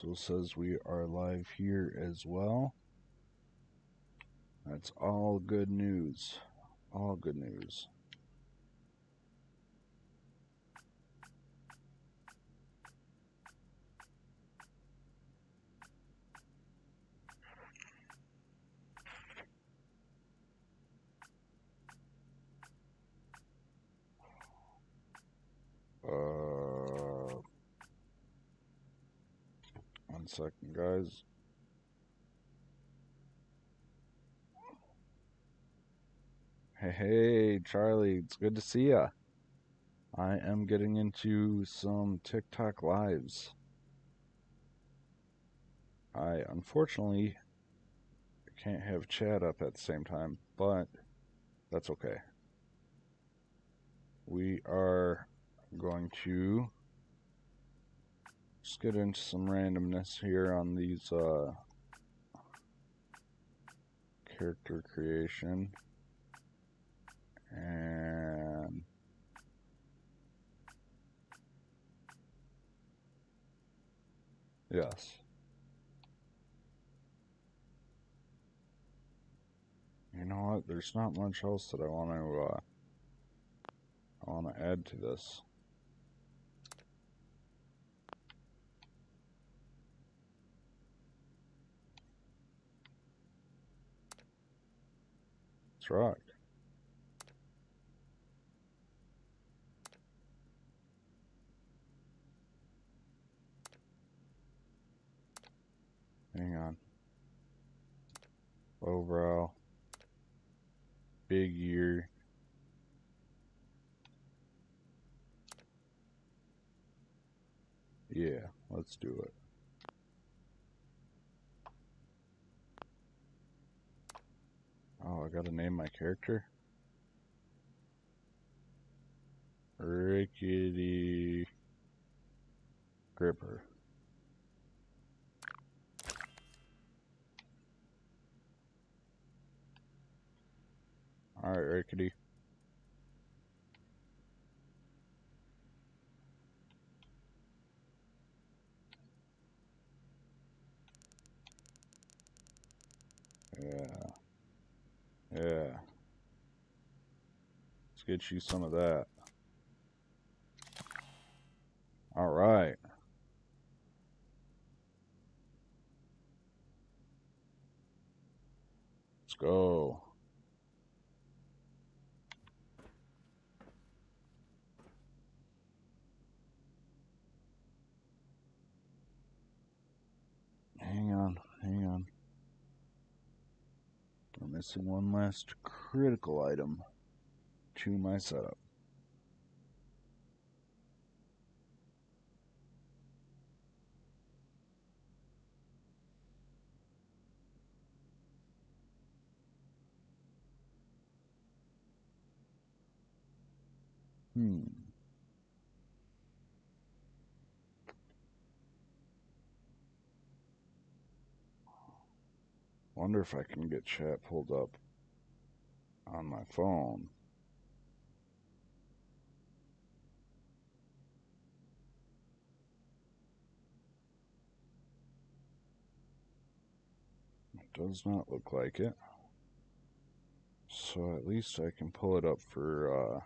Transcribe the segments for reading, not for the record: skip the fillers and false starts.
So it says we are live here as well. That's all good news. All good news. One second, guys. Hey, Charlie, it's good to see ya. I am getting into some TikTok lives. I unfortunately can't have chat up at the same time, but that's okay. We are going to just get into some randomness here on these character creation. And yes. You know what? There's not much else that I want to add to this. Let's rock. Hang on. Low brow. Big ear. Yeah, let's do it. Oh, I gotta name my character? Rickety Gripper. Alright, Rickety. Yeah. Yeah. Let's get you some of that. Alright. Let's go. Hang on. We're missing one last critical item to my setup. Wonder if I can get chat pulled up on my phone. It does not look like it. So at least I can pull it up for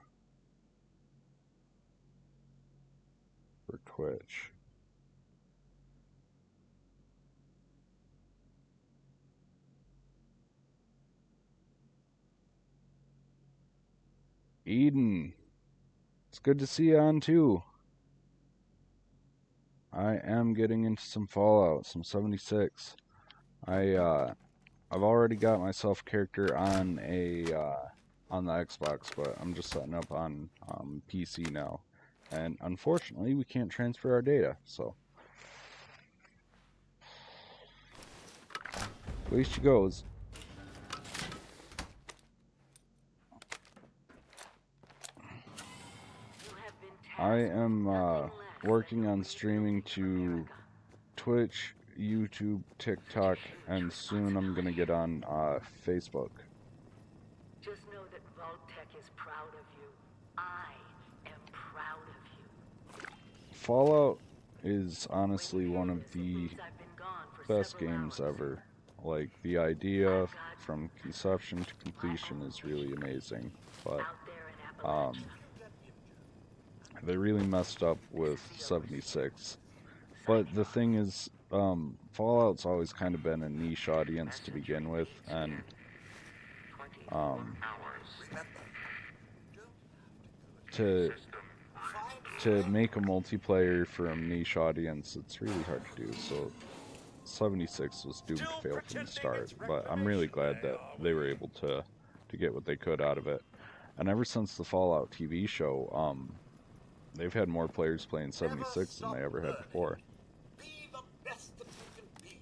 Twitch. Eden, it's good to see you on too. I am getting into some Fallout, some 76. I've already got myself a character on on the Xbox, but I'm just setting up on PC now. And unfortunately, we can't transfer our data, so at least she goes. I am working on streaming to Twitch, YouTube, TikTok, and soon I'm gonna get on Facebook. Just know that Vault-Tec is proud of you. I am proud of you. Fallout is honestly one of the best games ever. Like, the idea from conception to completion is really amazing, but they really messed up with 76. But the thing is, Fallout's always kind of been a niche audience to begin with, and to make a multiplayer for a niche audience, it's really hard to do. So 76 was doomed to fail from the start, but I'm really glad that they were able to get what they could out of it. And ever since the Fallout TV show, they've had more players playing 76 than they ever had before. Be the best that you can be.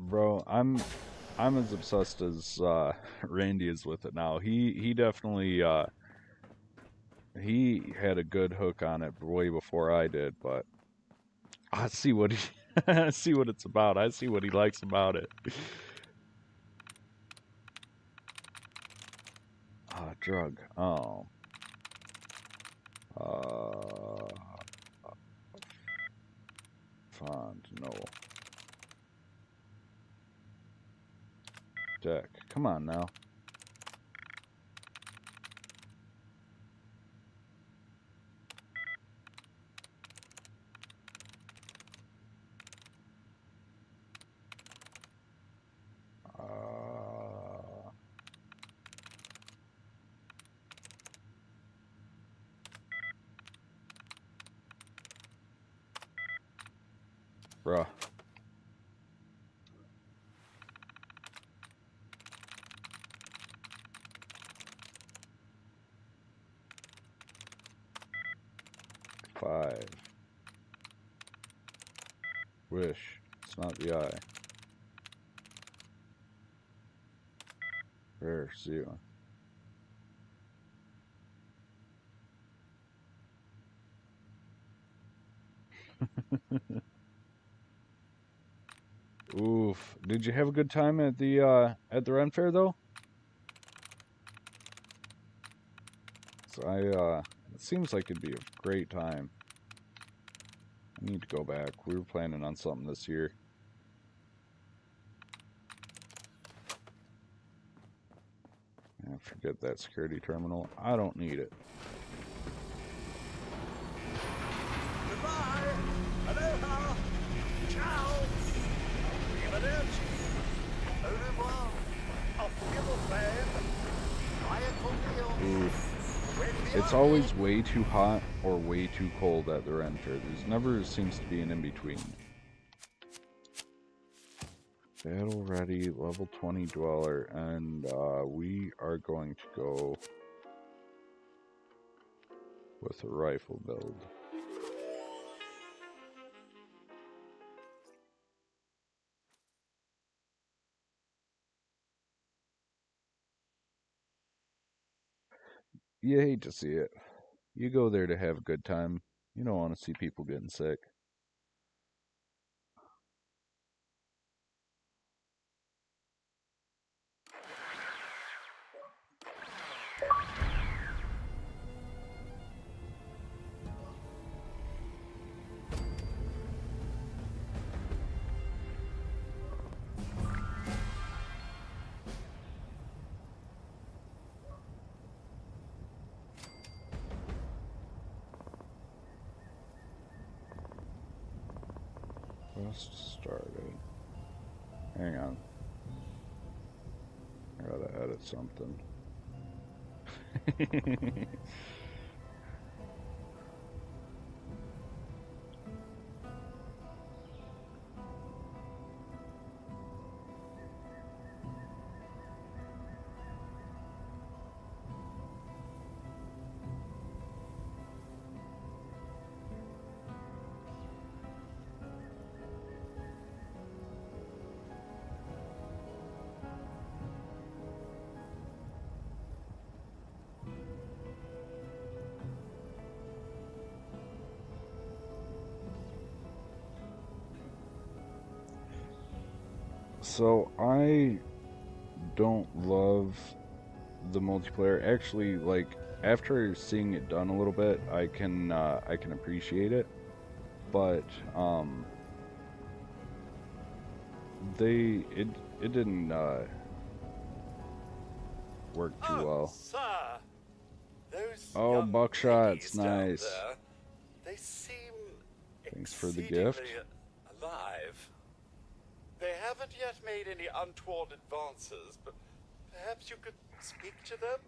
Bro, I'm as obsessed as Randy is with it now. He definitely he had a good hook on it way before I did, but I see what he I see what it's about. I see what he likes about it. Drug. Oh. Font. No. Deck. Come on now. Bruh. Five. Wish. It's not the eye. Rare. Zero. Oof. Did you have a good time at the Ren Fair though? So it seems like it'd be a great time. I need to go back. We were planning on something this year. Forget that security terminal. I don't need it. Goodbye. Aloha. Ciao. Arrivederci. Au revoir. Auf Wiedersehen. Vaya con Dios. It's always way too hot or way too cold at the Ren Fair. There's never seems to be an in-between. Battle ready, level 20 dweller, and we are going to go with a rifle build. You hate to see it. You go there to have a good time. You don't want to see people getting sick. Just started. Hang on. I gotta edit something. So I don't love the multiplayer. Actually, like after seeing it done a little bit, I can appreciate it. But it didn't work too well. Sir, those Oh, young buckshots, ladies down nice. there, they seem Thanks for the gift. exceedingly alive. They haven't yet made any untoward advances, but perhaps you could speak to them?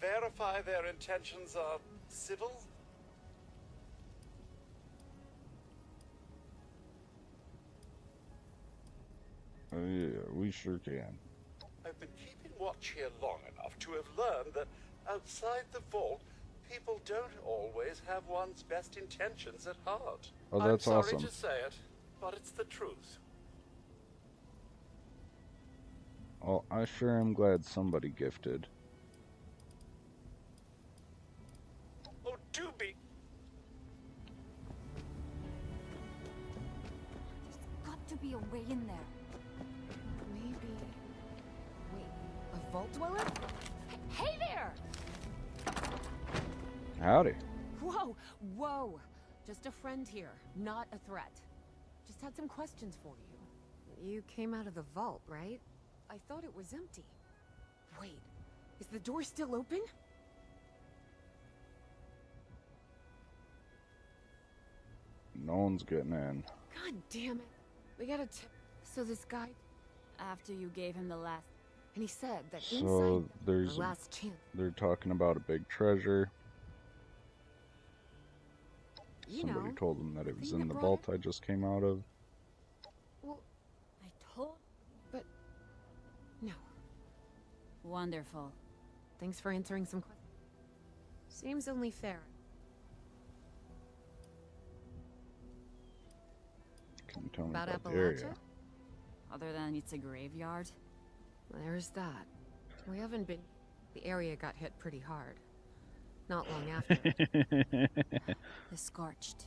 Verify their intentions are civil? Yeah, we sure can. I've been keeping watch here long enough to have learned that outside the vault, people don't always have one's best intentions at heart. Oh, that's I'm awesome. sorry to say it, but it's the truth. Oh, I sure am glad somebody gifted. Oh, do be. There's got to be a way in there. Maybe... Wait, a vault dweller? Hey there! Howdy. Whoa, whoa. Just a friend here, not a threat. Just had some questions for you. You came out of the vault, right? I thought it was empty. Wait, is the door still open? No one's getting in. God damn it. We gotta So this guy... After you gave him the last... And he said that So inside there's the last chance... they're talking about a big treasure. You Somebody know, told them that it was thing in that the brought vault I just came out of. Well, I told... but... No. Wonderful. Thanks for answering some questions. Seems only fair. Can you tell me About about the area? Appalachia? Other than it's a graveyard? There's that. We haven't been... The area got hit pretty hard. Not long after. The Scorched.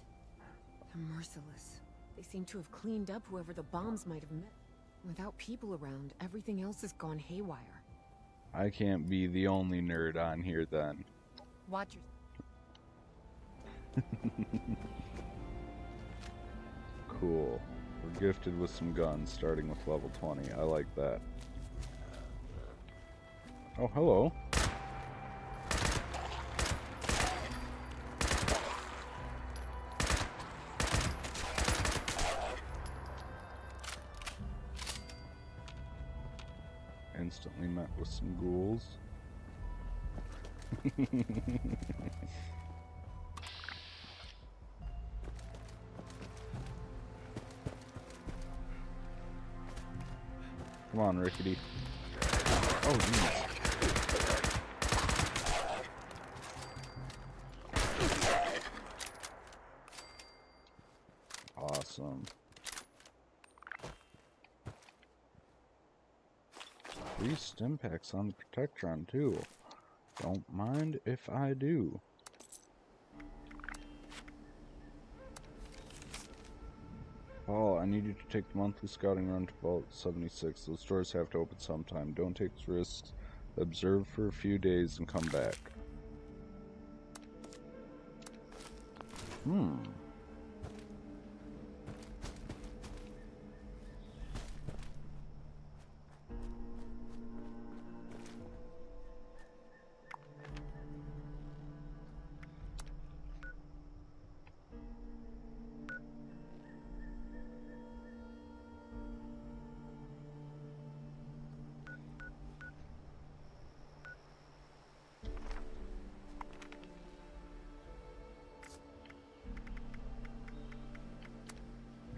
They're merciless. They seem to have cleaned up whoever the bombs might have met. Without people around, everything else has gone haywire. I can't be the only nerd on here then. Watch your... Cool. We're gifted with some guns, starting with level 20. I like that. Oh, hello. Instantly met with some ghouls. Come on, Rickety. Oh, jeez. Awesome. Free stim packs on the Protectron, too. Don't mind if I do. Paul, I need you to take the monthly scouting run to Vault 76. Those doors have to open sometime. Don't take risks. Observe for a few days and come back.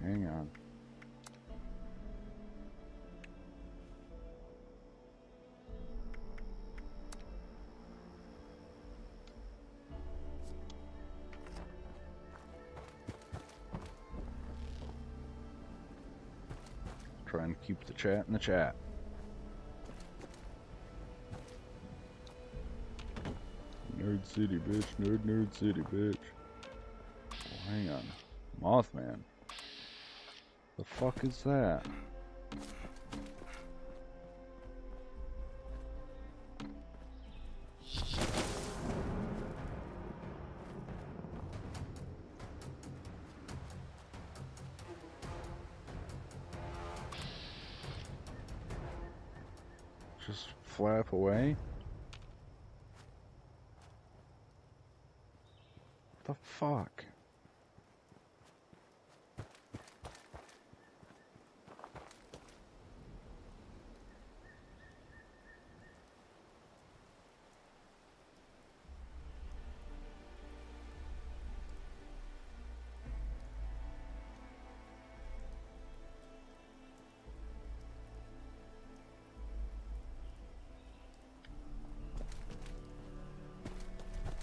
Hang on. Trying to keep the chat in the chat. Nerd City, bitch. Nerd City, bitch. Oh, hang on. Mothman. The fuck is that? just flap away? What the fuck?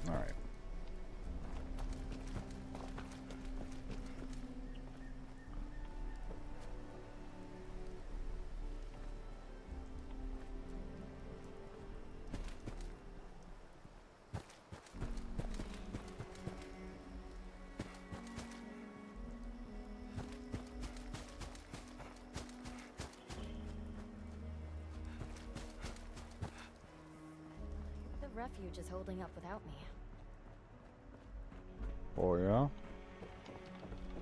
Alright. The refuge is holding up without me. Oh yeah?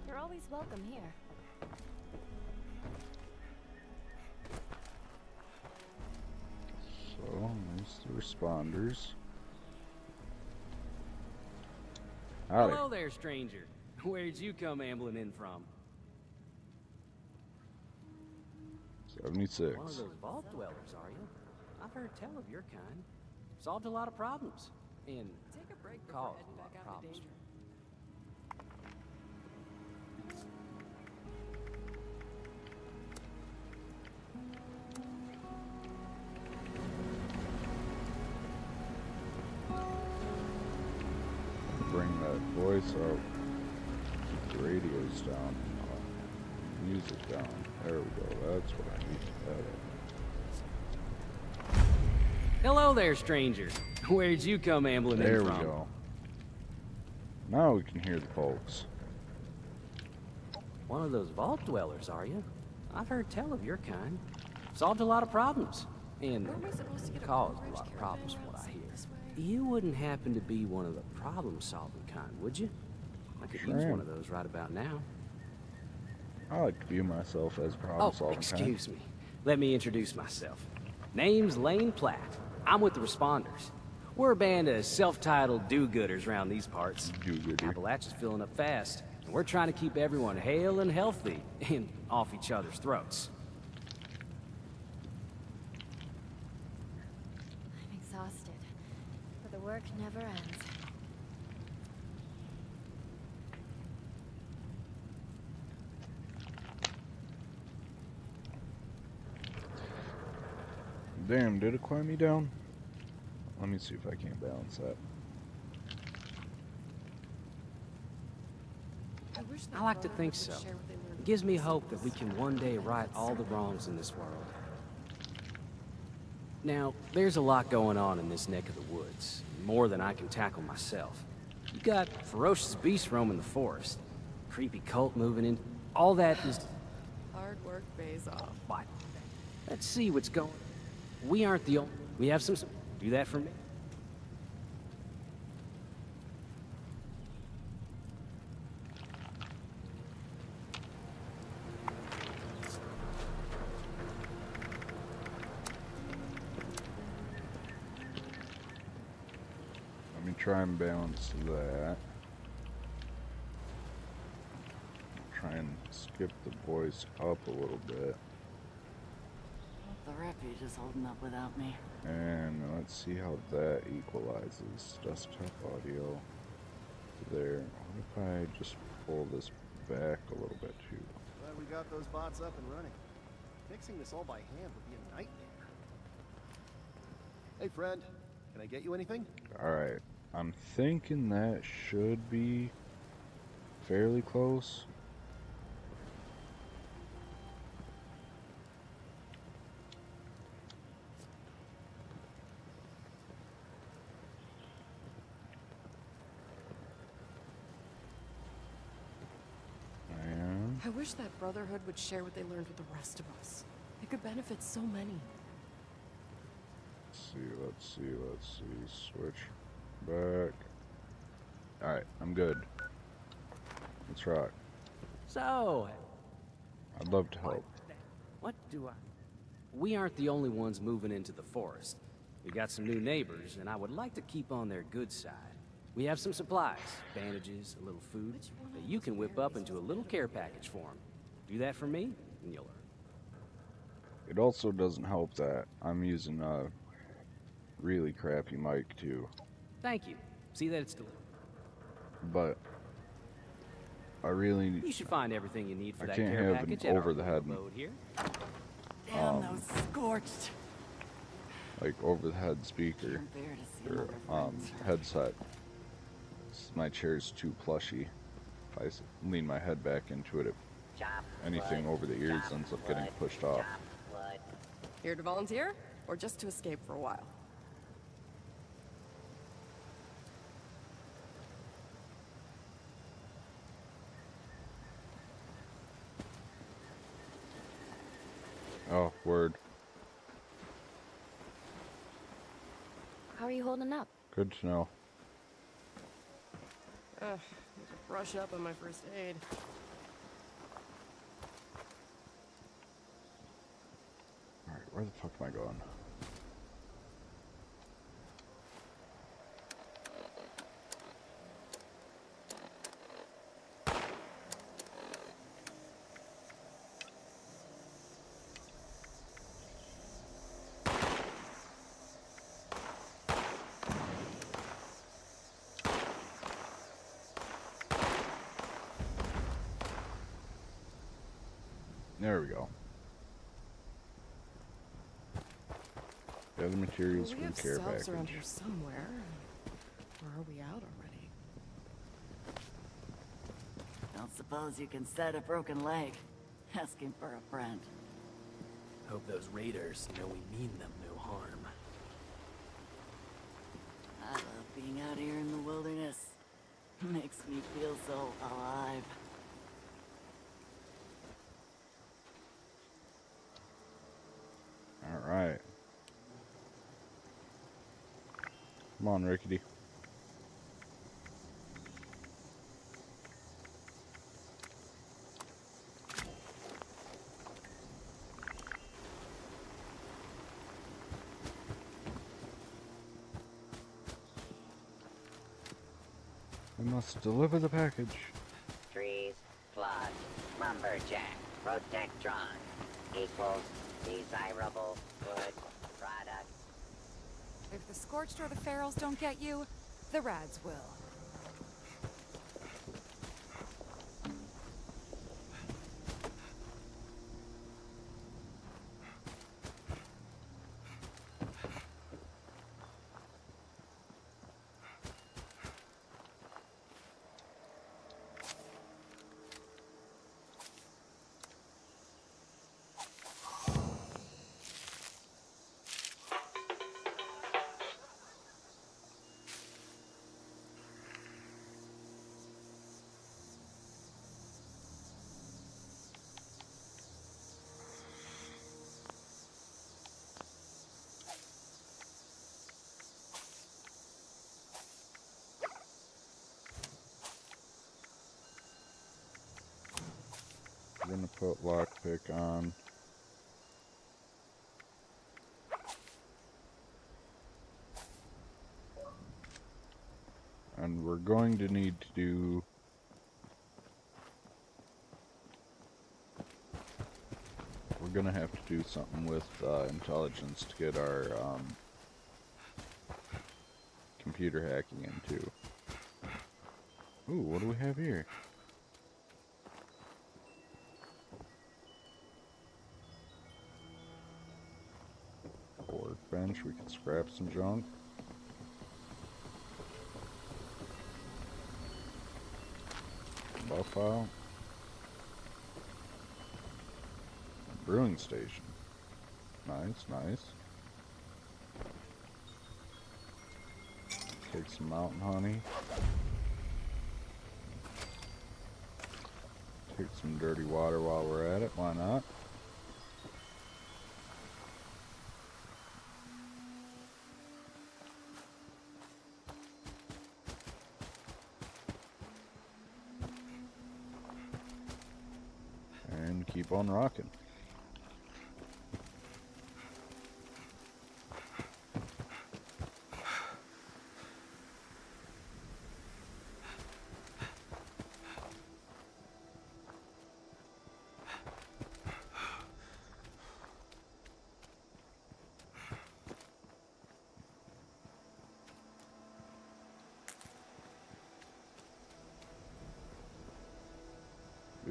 You're always welcome here. So, there's the responders. Howdy. Hello there, stranger. Where'd you come ambling in from? 76. One of those vault dwellers, are you? I've heard tell of your kind. Solved a lot of problems. And Take a break caused a lot of problems. Bring that voice up. Keep the radios down. Music down. There we go. That's what I need to edit. Hello there, stranger. Where'd you come ambling There in we from? go. Now we can hear the folks. One of those vault dwellers, are you? I've heard tell of your kind. Solved a lot of problems. And Where am I supposed to get a caused a Bridge lot of caravan problems from what I route hear. this way? You wouldn't happen to be one of the problem-solving kind, would you? I could use Sure. one of those right about now. I like to view myself as Oh, problem-solving. excuse me. Let me introduce myself. Name's Lane Platt. I'm with the Responders. We're a band of self-titled do-gooders around these parts. Do-gooder. Appalachia's filling up fast, and we're trying to keep everyone hale and healthy and off each other's throats. I'm exhausted, but the work never ends. Damn, did it quiet me down? Let me see if I can balance that. wish that I like to Brotherhood think would so. share what they learned It gives me from hope that we us. can one day right all the wrongs in this world. Now, there's a lot going on in this neck of the woods, more than I can tackle myself. You got ferocious beasts roaming the forest, creepy cult moving in, all that is... Hard work pays off. What? Let's see what's going. We aren't the only... We have some... Do that for me. Let me try and balance that. Try and skip the voice up a little bit. The refuge is holding up without me. And let's see how that equalizes. Desktop audio there. What if I just pull this back a little bit too? Glad we got those bots up and running. Fixing this all by hand would be a nightmare. Hey friend, can I get you anything? Alright. I'm thinking that should be fairly close. And I wish that Brotherhood would share what they learned with the rest of us. It could benefit so many. let's see. Switch back. Alright, I'm good. Let's rock. So, I'd love to help. what do I... we aren't the only ones moving into the forest. We got some new neighbors, and I would like to keep on their good side. We have some supplies, bandages, a little food, that you can whip up into a little care package for them. Do that for me, and you'll It also doesn't help that I'm using a really crappy mic too, Thank you. See that it's delivered. but I really You should find everything you need for I that can't care have an package at our over-the-head abode here. Damn those scorched. like over-the-head speaker Can't bear to see or another friend. headset. My chair's too plushy. If I lean my head back into it, anything over the ears ends up getting pushed off. Here to volunteer, or just to escape for a while? Oh, word. How are you holding up? Good to know. Need to brush up on my first aid. Alright, where the fuck am I going? There we go. Gather materials We for have the care cells around package. here somewhere. Or are we out already? Don't suppose you can set a broken leg. Asking for a friend. Hope those raiders know we mean them no harm. I love being out here in the wilderness. Makes me feel so alive. Alright. Come on, Rickety. We must deliver the package. Trees plus lumberjack protectron equals desirable wood products. If the Scorched or the Ferals don't get you, the Rads will. We're gonna put lockpick on. And we're going to need to do we're gonna have to do something with intelligence to get our computer hacking in too. Ooh, what do we have here? Workbench, we can scrap some junk. Buff out. Brewing station. Nice, nice. Take some mountain honey. Take some dirty water while we're at it, why not? And keep on rocking.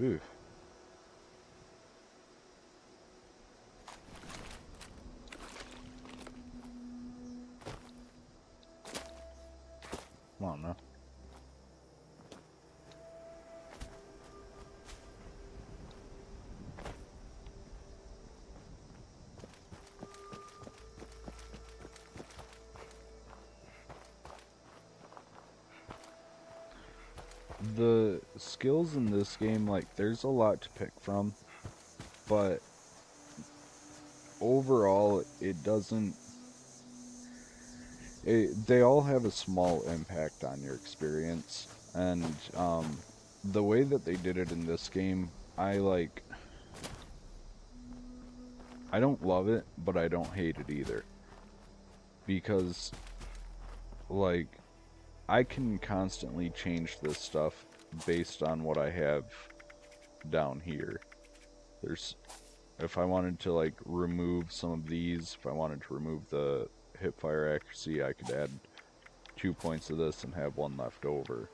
Ooh. Come on now. The skills in this game, like, there's a lot to pick from, but overall, it doesn't... they all have a small impact on your experience, and the way that they did it in this game, I don't love it, but I don't hate it either, because, like, I can constantly change this stuff based on what I have down here. If I wanted to, like, remove some of these, if I wanted to remove the hipfire accuracy, I could add 2 points of this and have 1 left over,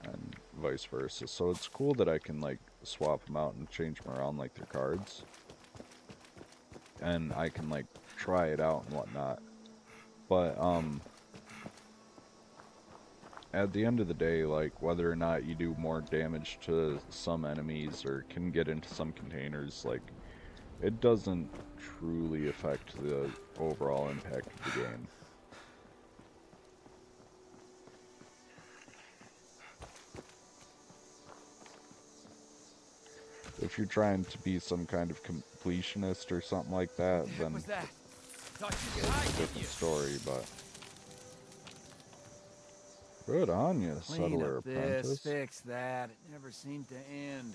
and vice versa. So it's cool that I can, like, swap them out and change them around like they're cards, and I can, like, try it out and whatnot. But at the end of the day, like, whether or not you do more damage to some enemies or can get into some containers, like, it doesn't truly affect the overall impact of the game. If you're trying to be some kind of completionist or something like that, then it's a different story, but... Good on you, settler apprentice. Fix that. It never seemed to end.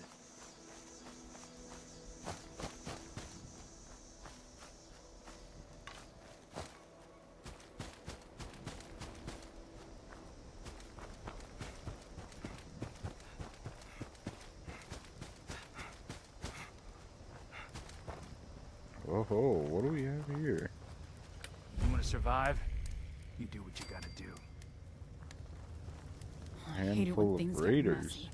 Oh ho, what do we have here? You want to survive? You do what you gotta do. I hate it when things get messy.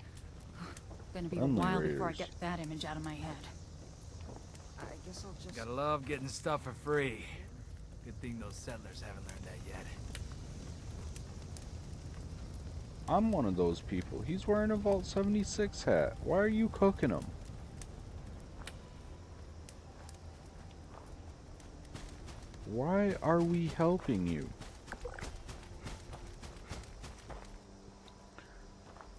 Gonna be a while before I get that image out of my head. I guess I'll just... Gotta love getting stuff for free. Good thing those settlers haven't learned that yet. I'm one of those people. He's wearing a Vault 76 hat. Why are you cooking him? Why are we helping you?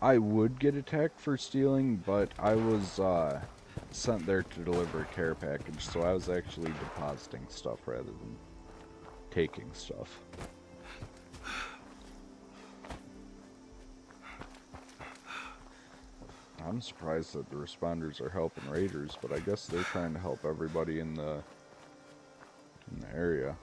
I would get attacked for stealing, but I was sent there to deliver a care package, so I was actually depositing stuff rather than taking stuff. I'm surprised that the responders are helping raiders, but I guess they're trying to help everybody in the area.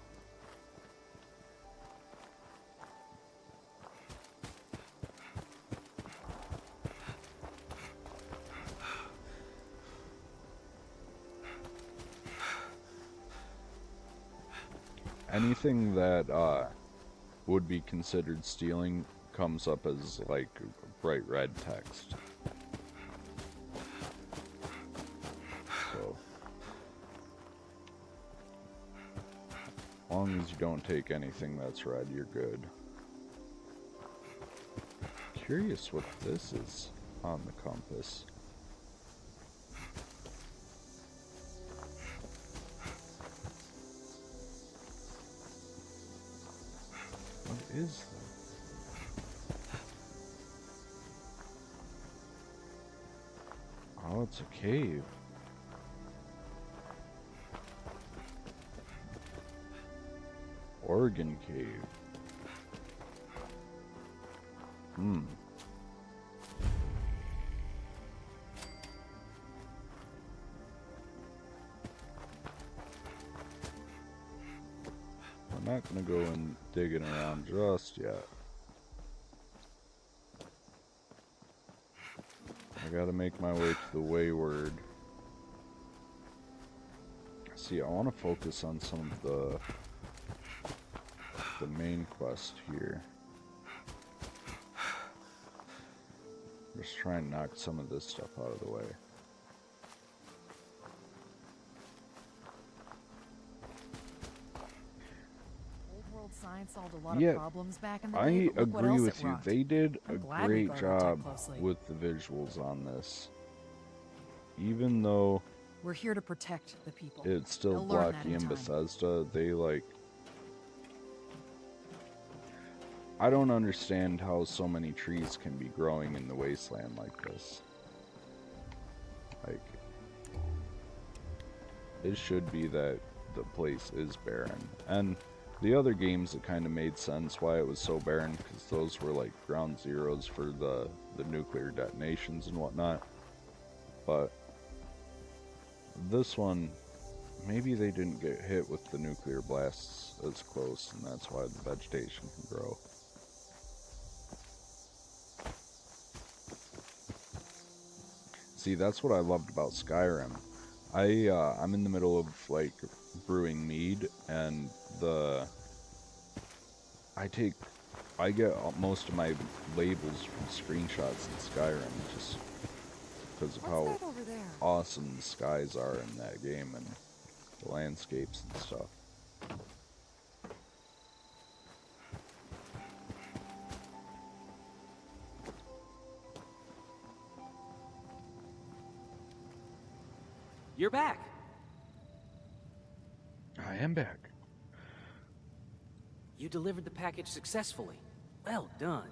Anything that would be considered stealing comes up as like bright red text. So, as long as you don't take anything that's red, you're good. Curious what this is on the compass. What is that? Oh, it's a cave. Organ cave. I'm not gonna go and digging around just yet. I gotta make my way to the Wayward. See, I want to focus on some of the main quest here. Just try and knock some of this stuff out of the way. Old world science solved a lot Yeah, of problems back in the day. I but look what agree else with it you. rocked. They did a I'm glad we great guarded our tech job closely. with the visuals on this. Even though We're here to protect the people. it's still They'll learn that blocky in and time. Bethesda, they like... I don't understand how so many trees can be growing in the wasteland like this. Like, it should be that the place is barren. And the other games, it kind of made sense why it was so barren, because those were like ground zeros for the nuclear detonations and whatnot. But this one, maybe they didn't get hit with the nuclear blasts as close, and that's why the vegetation can grow. See, that's what I loved about Skyrim. I'm in the middle of like brewing mead, and I get most of my labels from screenshots in Skyrim, just because of how awesome the skies are in that game and the landscapes and stuff. You're back. I am back. You delivered the package successfully. Well done.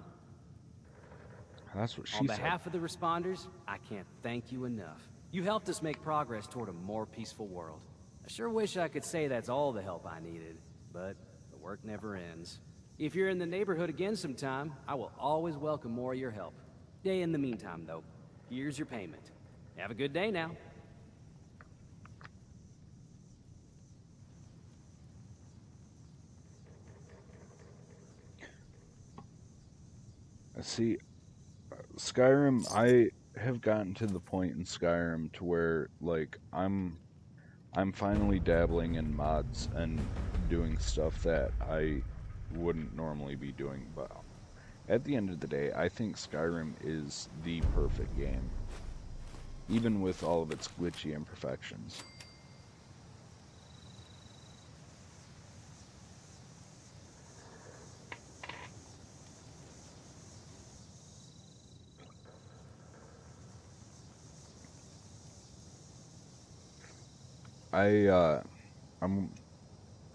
That's what she On said. behalf of the responders, I can't thank you enough. You helped us make progress toward a more peaceful world. I sure wish I could say that's all the help I needed, but the work never ends. If you're in the neighborhood again sometime, I will always welcome more of your help. In the meantime, though, here's your payment. Have a good day now. See, Skyrim, I have gotten to the point in Skyrim to where, like, I'm finally dabbling in mods and doing stuff that I wouldn't normally be doing, but at the end of the day, I think Skyrim is the perfect game, even with all of its glitchy imperfections. I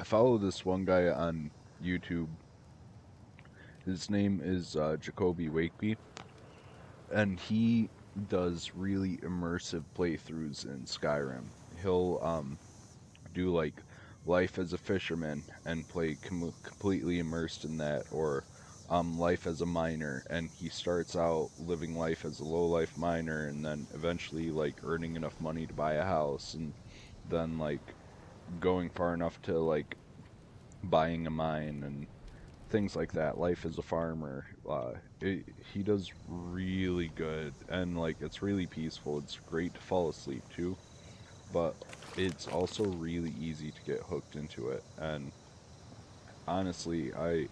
follow this one guy on YouTube. His name is Jacoby Wakeby, and he does really immersive playthroughs in Skyrim. He'll do like life as a fisherman and play completely immersed in that, or life as a miner, and he starts out living life as a low-life miner, and then eventually like earning enough money to buy a house, and then like going far enough to like buying a mine and things like that. Life as a farmer. He does really good, and like it's really peaceful. It's great to fall asleep to, but it's also really easy to get hooked into it. And honestly, I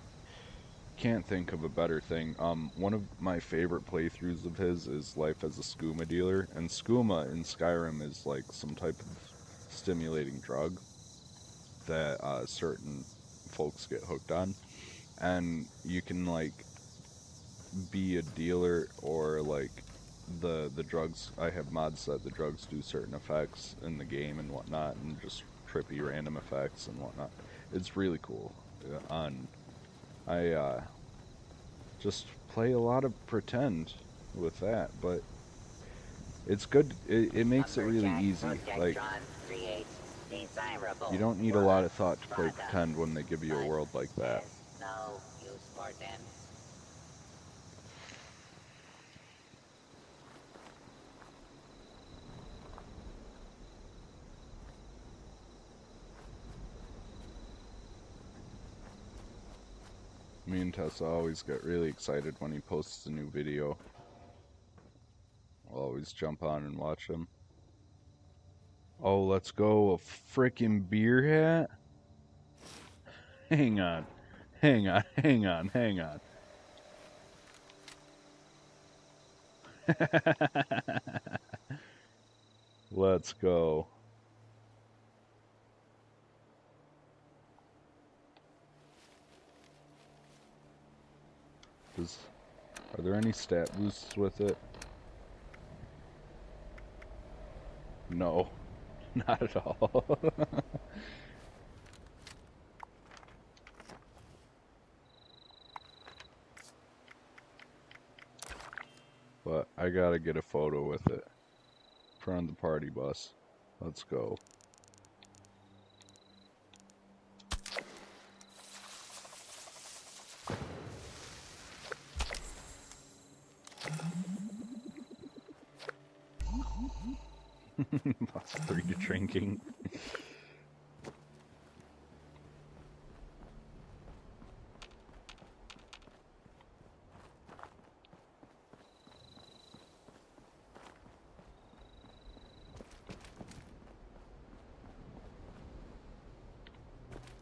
can't think of a better thing. One of my favorite playthroughs of his is life as a skooma dealer, and skooma in Skyrim is like some type of stimulating drug that certain folks get hooked on, and you can like be a dealer, or like the drugs. I have mods that the drugs do certain effects in the game and whatnot, and just trippy random effects and whatnot. It's really cool. I just play a lot of pretend with that, but it's good. It makes it really easy. Like, you don't need a lot of thought to play pretend when they give you a world like that. No use for them. Me and Tessa always get really excited when he posts a new video. I'll always jump on and watch him. Oh, let's go, a frickin' beer hat? Hang on. Hang on. Let's go. Are there any stat boosts with it? No, not at all. But I gotta get a photo with it. In front of the party bus. Let's go. Plus 3 to drinking.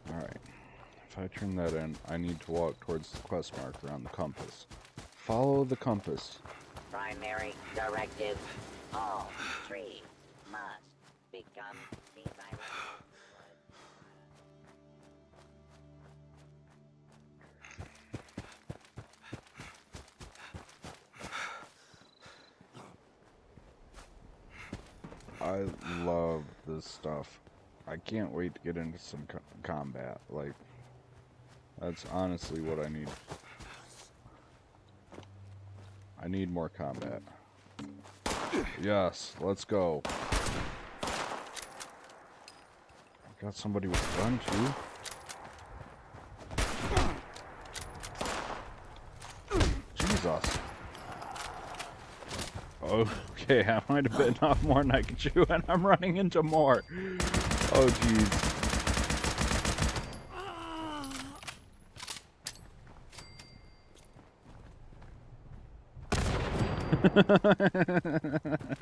Alright. If I turn that in, I need to walk towards the quest marker on the compass. Follow the compass. Primary directive. All trees must become desirable. I love this stuff. I can't wait to get into some combat. Like, that's honestly what I need. I need more combat. Yes, let's go. Got somebody with a gun too. Jesus. Okay, I might have bitten off more than I could chew, and I'm running into more. Oh, jeez.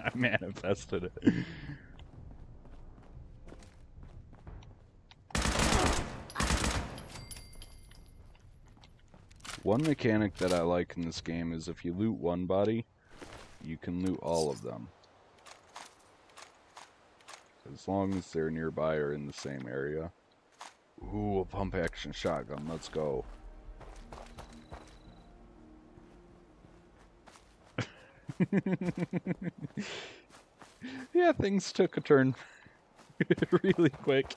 I manifested it. One mechanic that I like in this game is if you loot one body, you can loot all of them. As long as they're nearby or in the same area. Ooh, a pump action shotgun, let's go. Yeah, things took a turn really quick.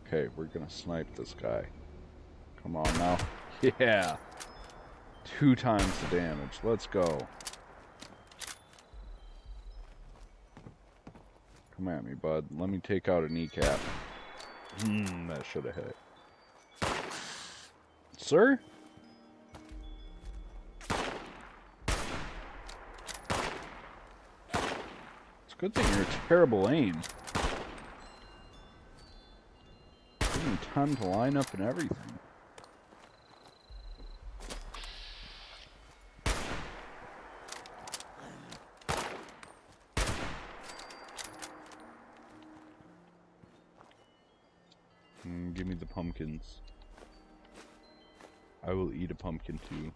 Okay, we're gonna snipe this guy. Come on now. Yeah! 2 times the damage. Let's go. Come at me, bud. Let me take out a kneecap. That should have hit. Sir? It's a good thing you're a terrible aim. Give me time to line up and everything. Give me the pumpkins. I will eat a pumpkin too.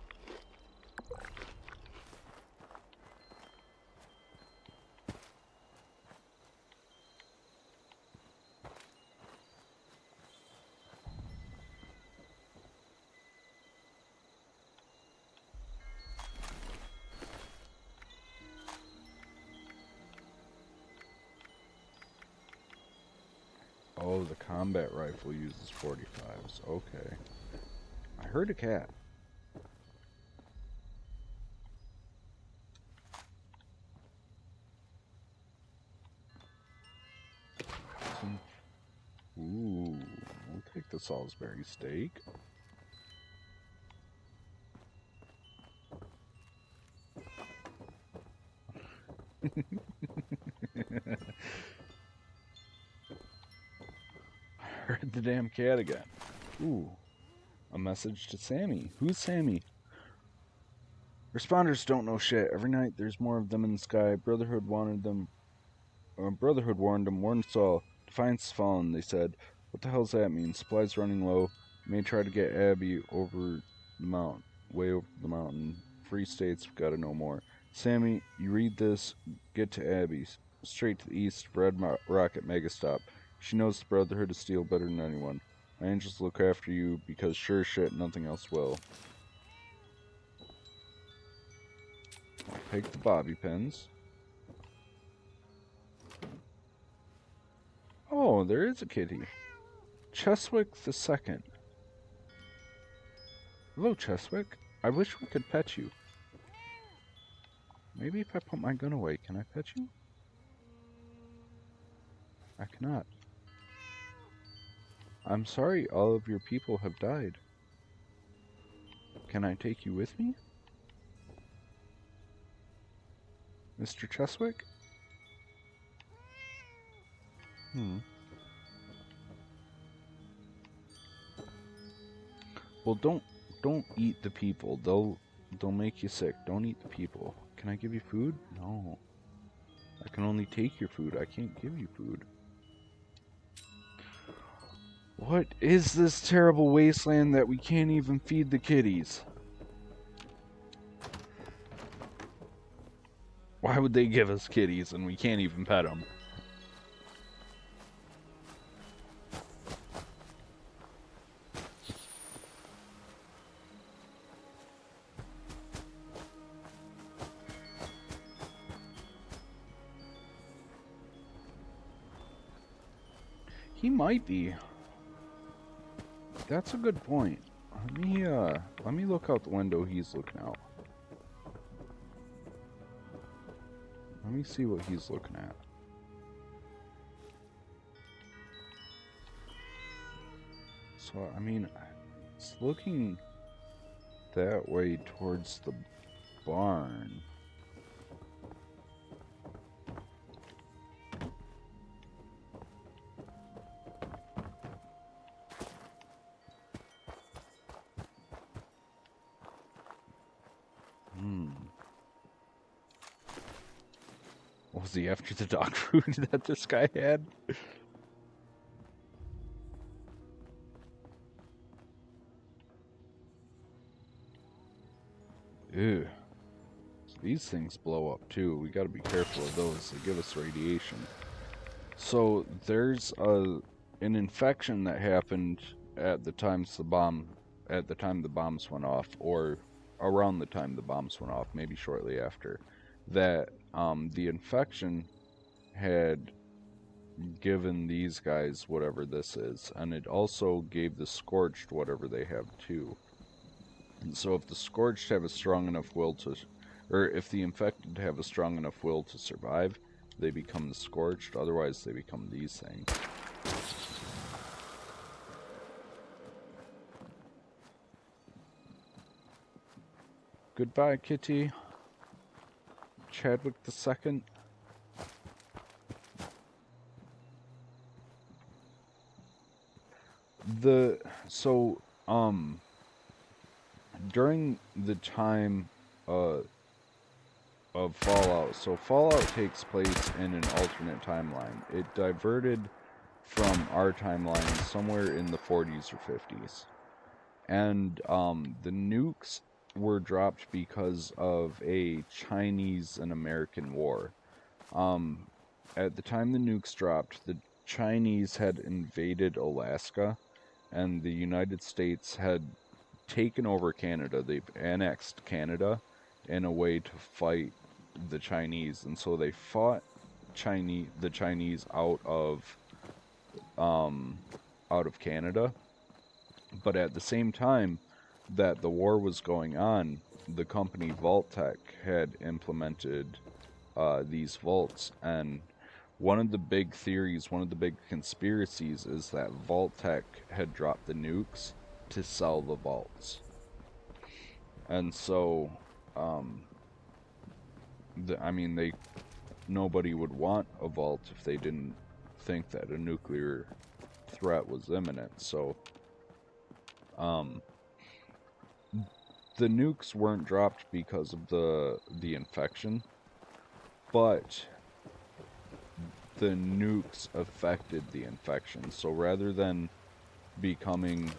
Oh, the combat rifle uses 45s. Okay. I heard a cat. Ooh, I'll take the Salisbury steak. I heard the damn cat again. Ooh, a message to Sammy. Who's Sammy? Responders don't know shit. Every night there's more of them in the sky. Brotherhood warned them, warned us all. Defiance has fallen, they said. What the hell's that mean? Supplies running low. May try to get Abby over the mountain. Way over the mountain. Free States, gotta know more. Sammy, you read this, get to Abby's. Straight to the east, Red Rocket Megastop. She knows the Brotherhood of Steel better than anyone. My angels look after you because sure shit, nothing else will. I'll take the bobby pins. Oh, there is a kitty. Cheswick II. Hello, Cheswick. I wish we could pet you. Maybe if I put my gun away, can I pet you? I cannot. I'm sorry all of your people have died. Can I take you with me? Mr. Cheswick? Well, don't eat the people. They'll make you sick. Don't eat the people. Can I give you food? No. I can only take your food. I can't give you food. What is this terrible wasteland that we can't even feed the kitties? Why would they give us kitties and we can't even pet them? He might be. That's a good point. Let me look out the window he's looking out. Let me see what he's looking at. So, I mean, it's looking that way towards the barn. Was he after the dog food that this guy had? Ew. So these things blow up too. We gotta be careful of those. They give us radiation. So there's an infection that happened at the time the bombs went off, or around the time the bombs went off, maybe shortly after, that the infection had given these guys whatever this is, and it also gave the Scorched whatever they have too. And so if the Scorched have a strong enough will to, or if the infected have a strong enough will to survive, they become the Scorched, otherwise they become these things. Goodbye, Kitty. Chadwick II. During the time of Fallout, so Fallout takes place in an alternate timeline. It diverted from our timeline somewhere in the 40s or 50s. And the nukes were dropped because of a Chinese and American war. At the time the nukes dropped, the Chinese had invaded Alaska, and the United States had taken over Canada. They've annexed Canada in a way to fight the Chinese, and so they fought the Chinese out of Canada. But at the same time that the war was going on, the company Vault-Tec had implemented these vaults, and one of the big theories, one of the big conspiracies is that Vault-Tec had dropped the nukes to sell the vaults. And so, nobody would want a vault if they didn't think that a nuclear threat was imminent. So, the nukes weren't dropped because of the infection, but the nukes affected the infection. So rather than becoming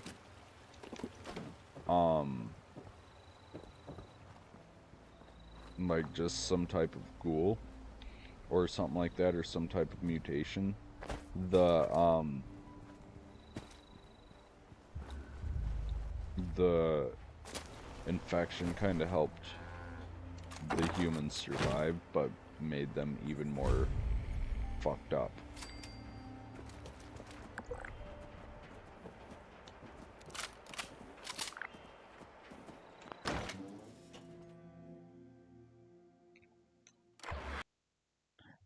like just some type of ghoul or something like that, or some type of mutation, the infection kind of helped the humans survive, but made them even more fucked up.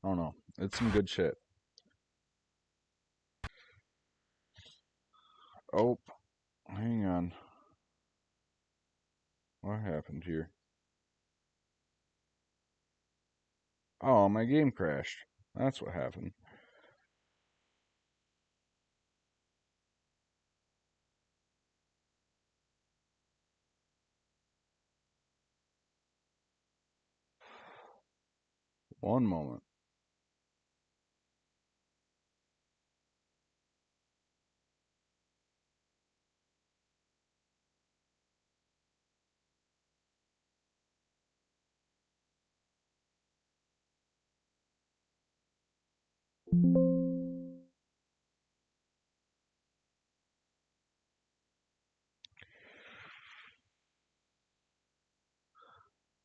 I don't know. It's some good shit. Oh, hang on. What happened here? Oh, my game crashed. That's what happened. One moment.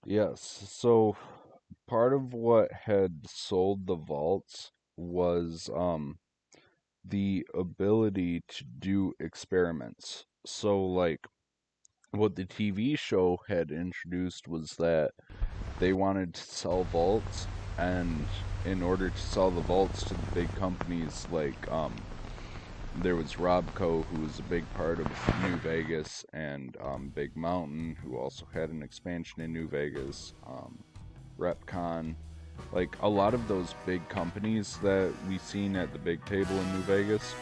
Yes, so part of what had sold the vaults was the ability to do experiments. So like what the TV show had introduced was that they wanted to sell vaults, and in order to sell the vaults to the big companies, like there was Robco, who was a big part of New Vegas, and Big Mountain, who also had an expansion in New Vegas, Repcon, like a lot of those big companies that we seen at the big table in New Vegas,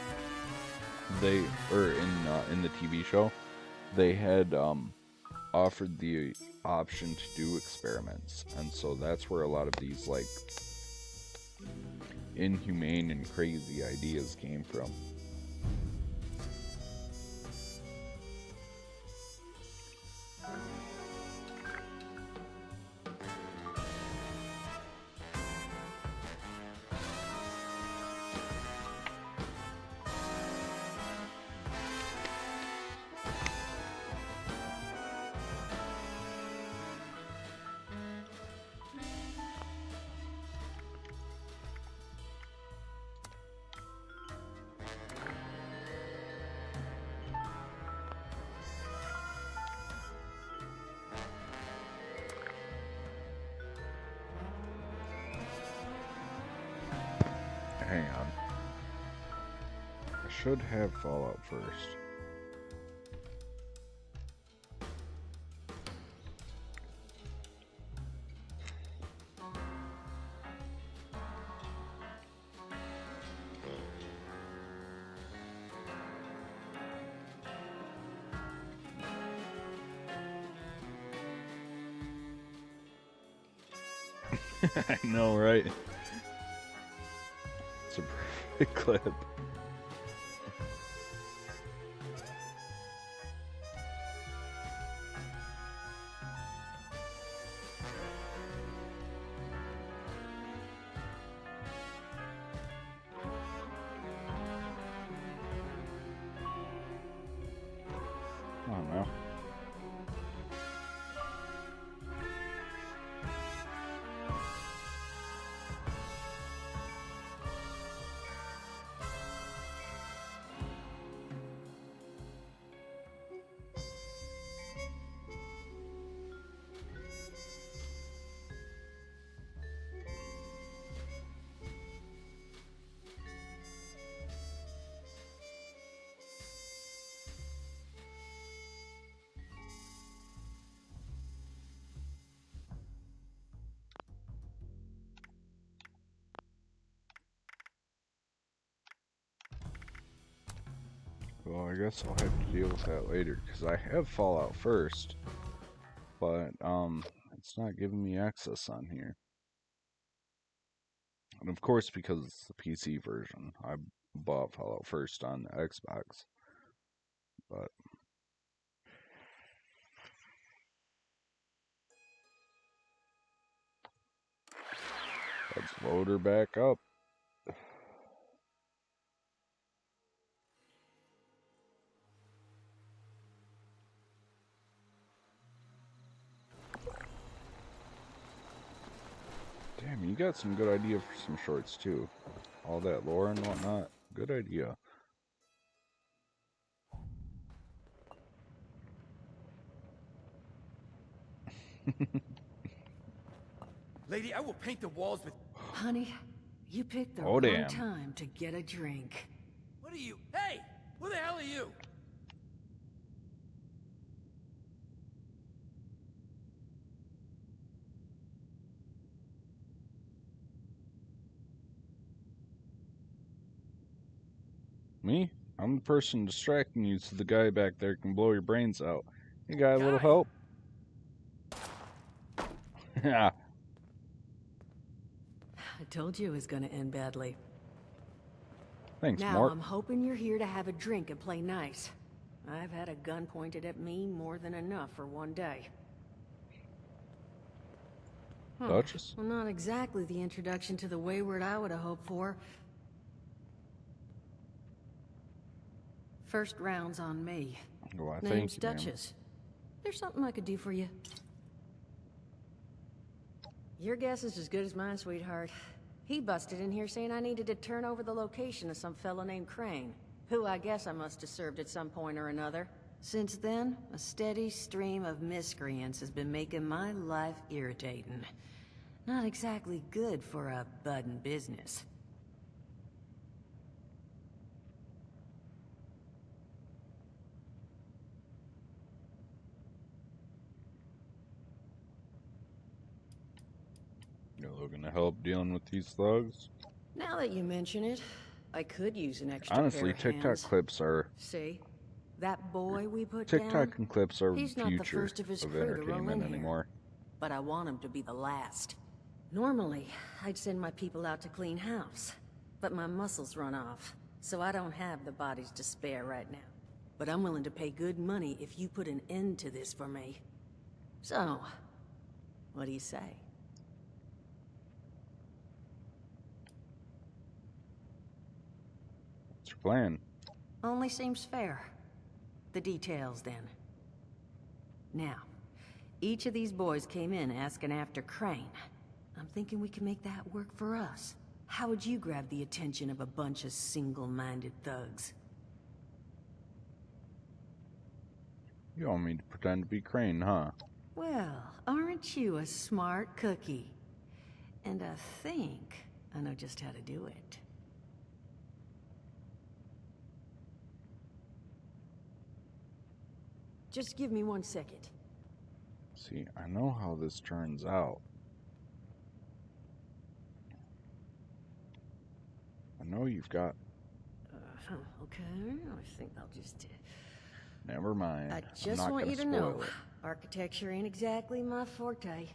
they, or in the TV show, they had offered the option to do experiments, and so that's where a lot of these like inhumane and crazy ideas came from. Hang on. I should have Fallout first. I know, right? It's a perfect clip. I don't know. Well, I guess I'll have to deal with that later, because I have Fallout first, but it's not giving me access on here. And of course, because it's the PC version, I bought Fallout first on the Xbox. But let's load her back up. Damn, you got some good idea for some shorts too. All that lore and whatnot. Good idea. Lady, I will paint the walls with... Honey, you picked the Oh, wrong damn. time to get a drink. What are you? Hey! Who the hell are you? Me? I'm the person distracting you so the guy back there can blow your brains out. You got a little Guy? help? Yeah. I told you it was gonna end badly. Thanks, Now, Mort. I'm hoping you're here to have a drink and play nice. I've had a gun pointed at me more than enough for one day. Duchess? Well, not exactly the introduction to the Wayward I would have hoped for. First round's on me. Why, Name's thank you, ma'am. Duchess. There's something I could do for you. Your guess is as good as mine, sweetheart. He busted in here saying I needed to turn over the location of some fellow named Crane, who I guess I must have served at some point or another. Since then, a steady stream of miscreants has been making my life irritating. Not exactly good for a budding business. You're looking to help dealing with these thugs? Now that you mention it, I could use an extra Honestly, pair of TikTok hands. clips are... See? That boy we put down? TikTok and clips are He's the not the future first of his of crew to roll entertainment in here. anymore. But I want him to be the last. Normally, I'd send my people out to clean house. But my muscles run off, so I don't have the bodies to spare right now. But I'm willing to pay good money if you put an end to this for me. So, what do you say? What's your plan? Only seems fair. The details, then. Now, each of these boys came in asking after Crane. I'm thinking we can make that work for us. How would you grab the attention of a bunch of single-minded thugs? You want me to pretend to be Crane, huh? Well, aren't you a smart cookie? And I think I know just how to do it. Just give me 1 second. See, I know how this turns out. I know you've got... Okay, I think I'll just... Never mind. I I'm just not want gonna you to know, spoil it. architecture ain't exactly my forte.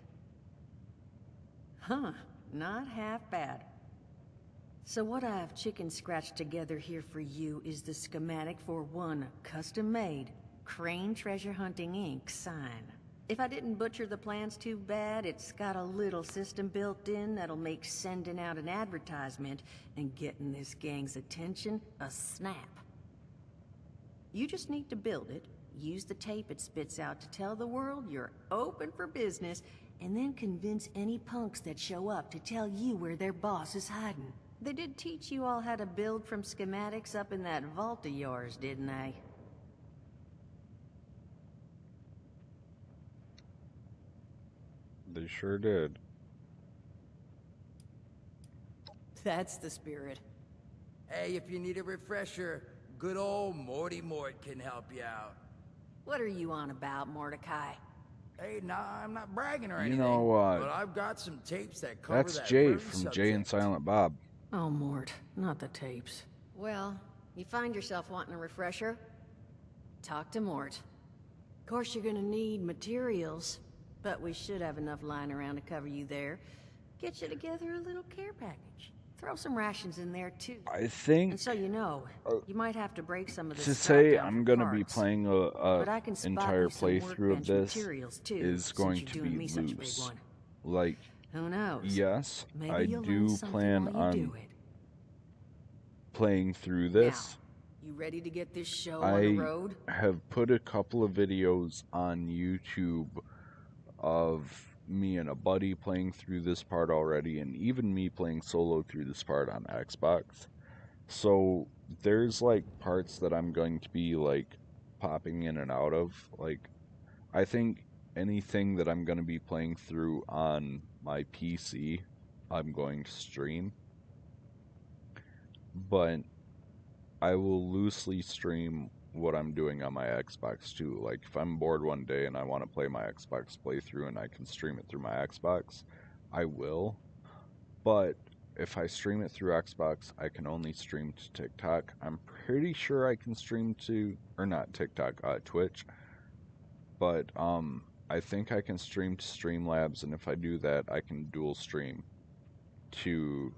Huh, not half bad. So what I've chicken scratched together here for you is the schematic for one custom-made Crane Treasure Hunting Inc. sign. If I didn't butcher the plans too bad, it's got a little system built in that'll make sending out an advertisement and getting this gang's attention a snap. You just need to build it, use the tape it spits out to tell the world you're open for business, and then convince any punks that show up to tell you where their boss is hiding. They did teach you all how to build from schematics up in that vault of yours, didn't they? They sure did. That's the spirit. Hey, if you need a refresher, good old Morty Mort can help you out. What are you on about, Mordecai? Hey, nah, I'm not bragging or You anything. know, but I've got some tapes that cover That's that Jay very from Jay and subject. Silent Bob. Oh, Mort, not the tapes. Well, you find yourself wanting a refresher? Talk to Mort. Of course, you're gonna need materials, but we should have enough lying around to cover you there. Get you together a little care package. Throw some rations in there too. I think And so you know, you might have to break some of the to stock say down I'm for gonna be parts. playing But I a can spot entire you some playthrough of workbench this materials too, is since going you're to doing be me such a big loose. one. Like, Who knows? yes, Maybe I you'll learn do something plan while you on do it. playing through Now, this. you ready to get this show on the I road? have put a couple of videos on YouTube of me and a buddy playing through this part already, and even me playing solo through this part on Xbox. So there's like parts that I'm going to be like popping in and out of. Like, I think anything that I'm going to be playing through on my PC, I'm going to stream. But I will loosely stream what I'm doing on my Xbox too. Like, if I'm bored one day and I want to play my Xbox playthrough and I can stream it through my Xbox, I will. But if I stream it through Xbox, I can only stream to TikTok. I'm pretty sure I can stream to, or not TikTok, Twitch. But I think I can stream to Streamlabs, and if I do that, I can dual stream to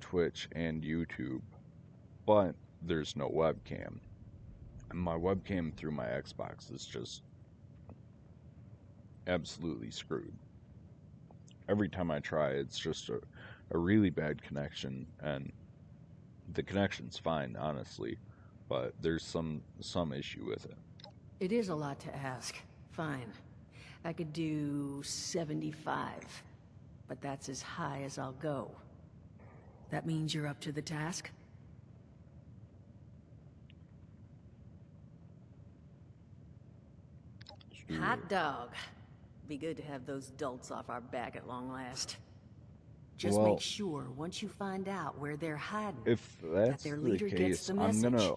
Twitch and YouTube. But there's no webcam. And my webcam through my Xbox is just absolutely screwed. Every time I try, it's just a really bad connection, and the connection's fine, honestly, but there's some issue with it. It is a lot to ask. Fine. I could do 75, but that's as high as I'll go. That means you're up to the task? Hot dog. Be good to have those dolts off our back at long last. Just Well, make sure once you find out where they're hiding, if that that's their the leader gets case, the I'm message. gonna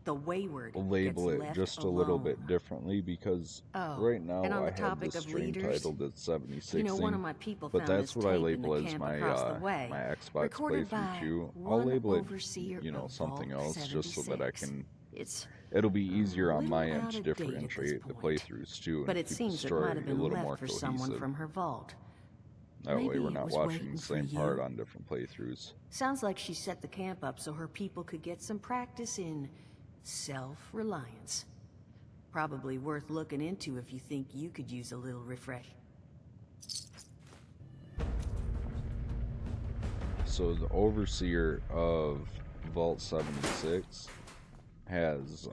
The wayward label gets it left just a alone. little bit differently, because Oh, right now and on I the have topic this of stream leaders, titled as 76 you know, one of my people but found that's this what I tape in the label as camp my across the way, my Xbox recorded playthrough by too. I'll one label it, overseer you know, of something Vault else, just so that I 76. can. It's It'll be easier on little my end out to of date at this differentiate the point, playthroughs too, but and it keep the seems it story might have a been little left more for someone cohesive. from her vault. That way, Maybe we're it not was watching waiting the for same part you. on different playthroughs. Sounds like she set the camp up so her people could get some practice in self-reliance. Probably worth looking into if you think you could use a little refresh. So the overseer of Vault 76 has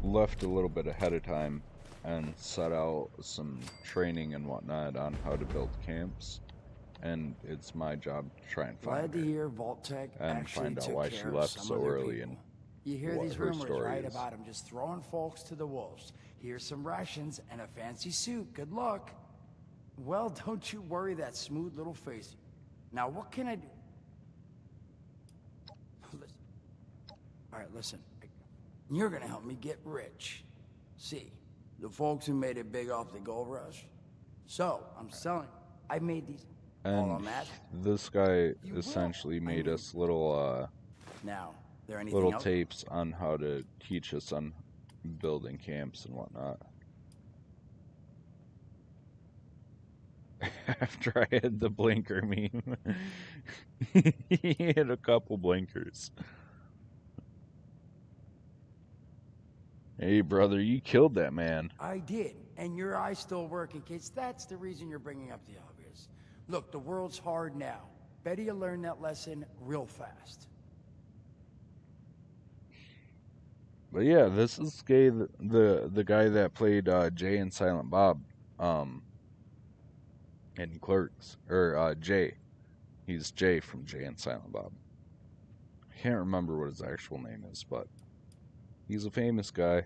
left a little bit ahead of time and set out some training and whatnot on how to build camps, and it's my job to try and find Glad to her hear Vault-Tec and actually find out took why care she of left some so of their early people. and You hear what these her rumors, story right, is. about him just throwing folks to the wolves. Here's some rations and a fancy suit. Good luck. Well, don't you worry that smooth little face. Now, what can I do? Listen. All right, listen. You're gonna help me get rich. See, the folks who made it big off the gold rush. So, I'm selling. I made these. All And I'm at. this guy You essentially will. I made mean- us little Now, there anything little else? tapes on how to teach us on building camps and whatnot. After I had the blinker meme, he had a couple blinkers. Hey, brother, you killed that man. I did, and your eyes still work in case that's the reason you're bringing up the obvious. Look, the world's hard now. Better you learn that lesson real fast. But yeah, this is the guy that played Jay and Silent Bob, in Clerks, or Jay. He's Jay from Jay and Silent Bob. I can't remember what his actual name is, but he's a famous guy.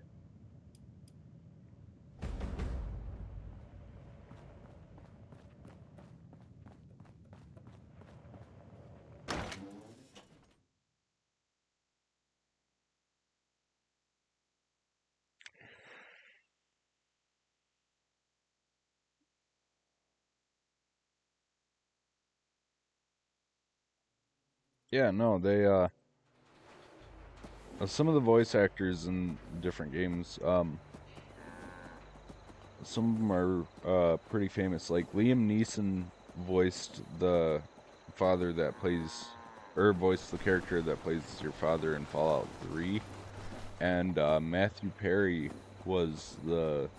Yeah, no, they some of the voice actors in different games, some of them are pretty famous. Like Liam Neeson voiced the father that plays, or voiced the character that plays your father in Fallout 3, and Matthew Perry was the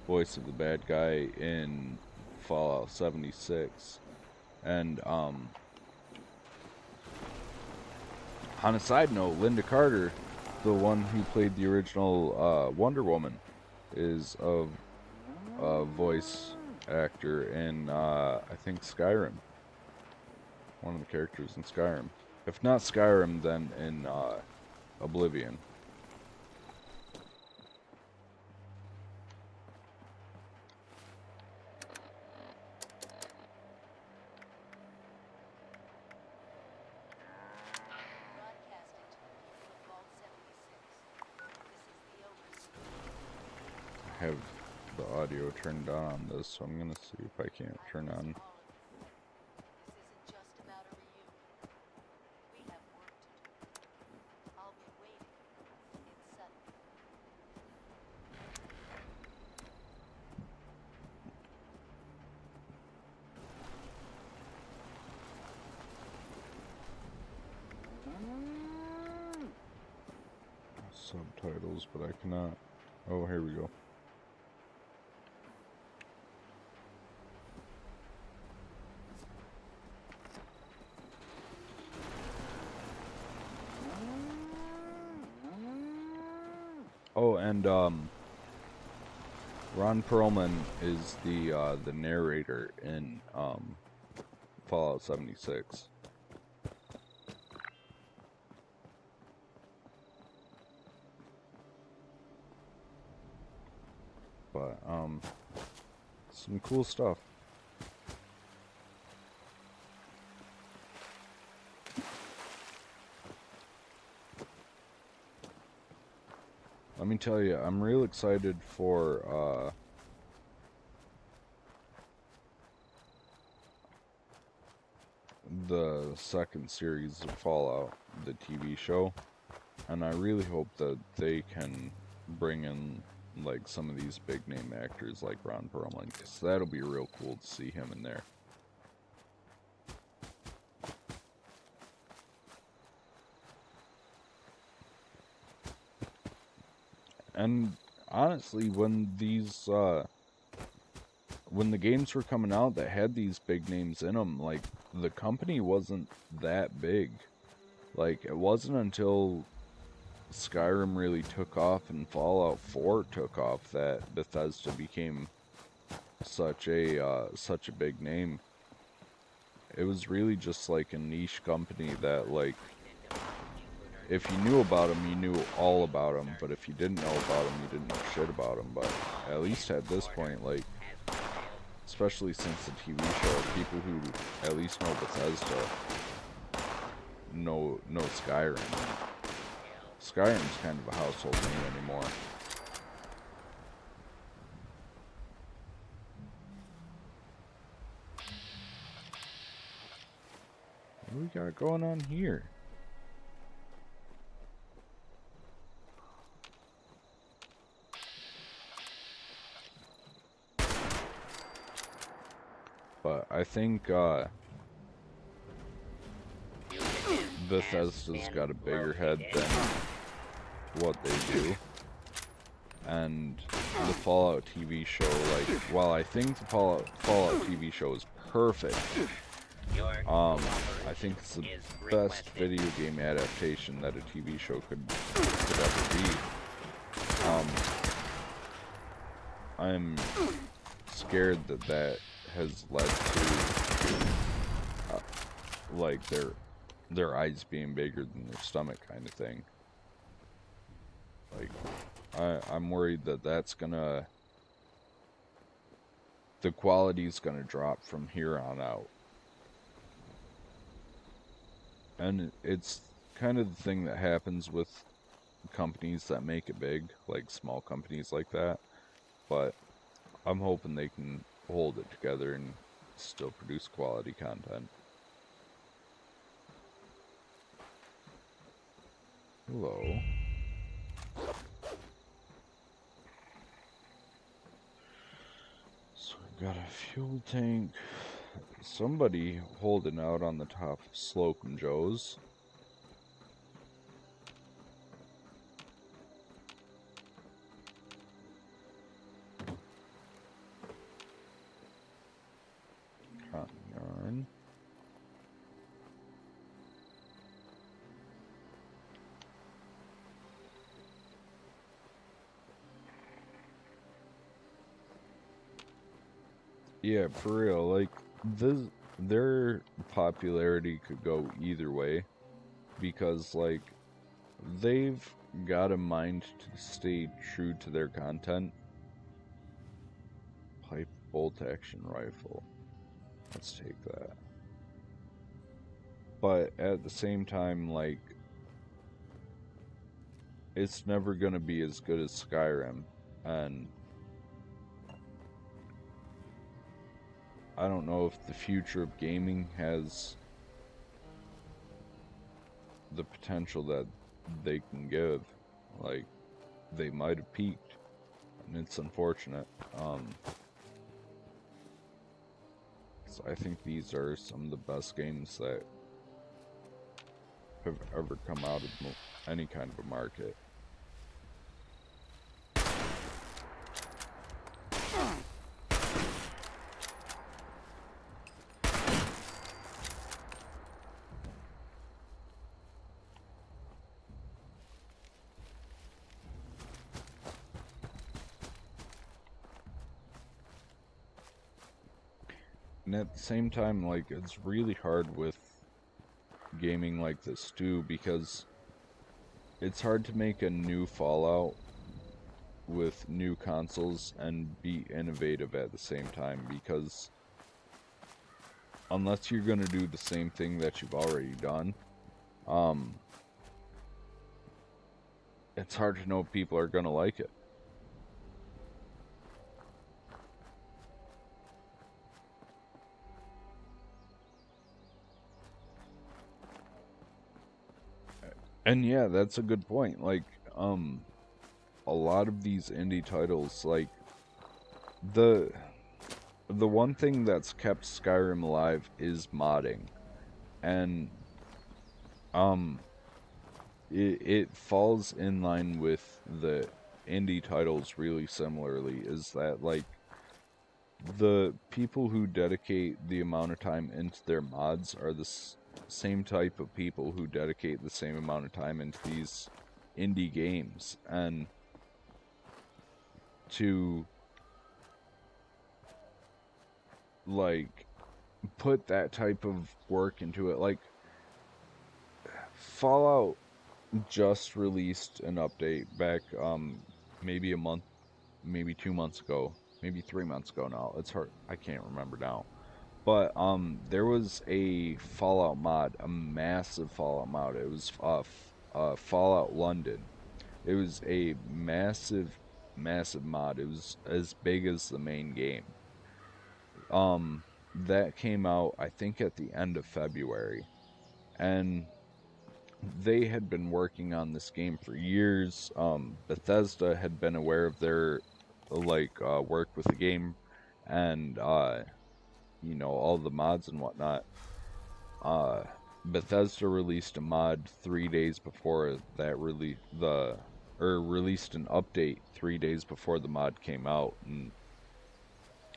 voice of the bad guy in Fallout 76. And on a side note, Linda Carter, the one who played the original Wonder Woman, is a voice actor in I think Skyrim. One of the characters in Skyrim. If not Skyrim, then in Oblivion. I have the audio turned on this, so I'm gonna see if I can't turn on. Subtitles, but I cannot. Oh, here we go. Oh, and Ron Perlman is the narrator in Fallout 76. But some cool stuff. Let me tell you, I'm real excited for the second series of Fallout, the TV show, and I really hope that they can bring in like some of these big name actors like Ron Perlman, because that'll be real cool to see him in there. And honestly, when these when the games were coming out that had these big names in them, like, the company wasn't that big. Like, it wasn't until Skyrim really took off and Fallout 4 took off that Bethesda became such a big name. It was really just like a niche company that, like, if you knew about them, you knew all about them, but if you didn't know about them, you didn't know shit about them. But at least at this point, like, especially since the TV show, people who at least know Bethesda know Skyrim. Skyrim's kind of a household name anymore. What do we got going on here? But I think Bethesda's got a bigger head than what they do. And the Fallout TV show, like, while I think the Fallout TV show is perfect, I think it's the best video game adaptation that a TV show could ever be. I'm scared that has led to like their eyes being bigger than their stomach kind of thing. Like, I'm worried that the quality's gonna drop from here on out. And it's kind of the thing that happens with companies that make it big, like small companies like that. But I'm hoping they can hold it together and still produce quality content. Hello. got a fuel tank. Somebody holding out on the top of Slocum Joe's. Cotton yarn. Yeah, for real, like, their popularity could go either way, because, like, they've got a mind to stay true to their content. Pipe bolt action rifle. Let's take that. But at the same time, like, it's never gonna be as good as Skyrim, and I don't know if the future of gaming has the potential that they can give. Like, they might have peaked, and it's unfortunate. So I think these are some of the best games that have ever come out of any kind of a market. And at the same time, like, it's really hard with gaming like this too, because it's hard to make a new Fallout with new consoles and be innovative at the same time, because unless you're gonna do the same thing that you've already done, it's hard to know if people are gonna like it. And yeah, that's a good point. Like, a lot of these indie titles, like, the one thing that's kept Skyrim alive is modding. And, it falls in line with the indie titles really similarly, is that, like, the people who dedicate the amount of time into their mods are the same type of people who dedicate the same amount of time into these indie games. And to, like, put that type of work into it, like, Fallout just released an update back, maybe a month, maybe 2 months ago, maybe 3 months ago now. It's hard, I can't remember now. But, there was a Fallout mod, a massive Fallout mod. It was, Fallout London. It was a massive, massive mod. It was as big as the main game. That came out, I think, at the end of February. And they had been working on this game for years. Bethesda had been aware of their, like, work with the game, and, you know, all the mods and whatnot. Bethesda released a mod 3 days before that released an update 3 days before the mod came out, and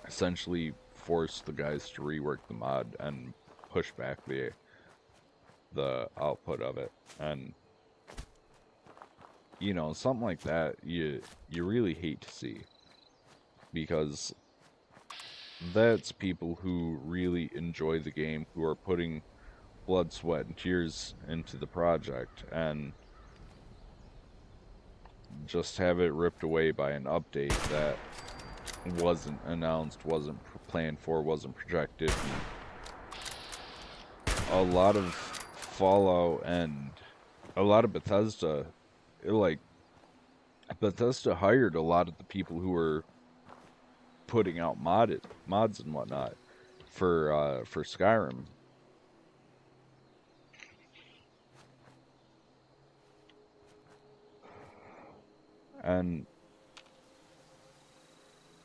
essentially forced the guys to rework the mod and push back the output of it. And, you know, something like that you really hate to see, because that's people who really enjoy the game, who are putting blood, sweat, and tears into the project, and just have it ripped away by an update that wasn't announced, wasn't planned for, wasn't projected. A lot of Fallout and a lot of Bethesda, like, Bethesda hired a lot of the people who were putting out mods and whatnot for Skyrim. And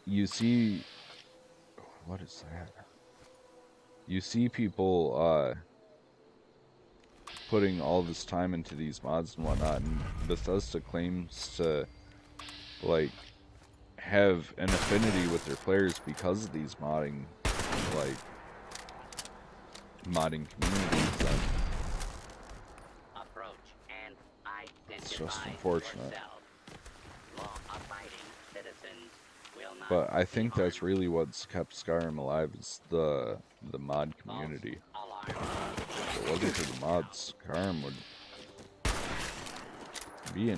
you see what is that? You see people putting all this time into these mods and whatnot, and Bethesda claims to like have an affinity with their players because of these modding communities, and Approach and it's identify just unfortunate. yourself. Law-abiding citizens will not But I think be that's really what's kept Skyrim alive, is the mod community. If it wasn't for the mods, Skyrim would be a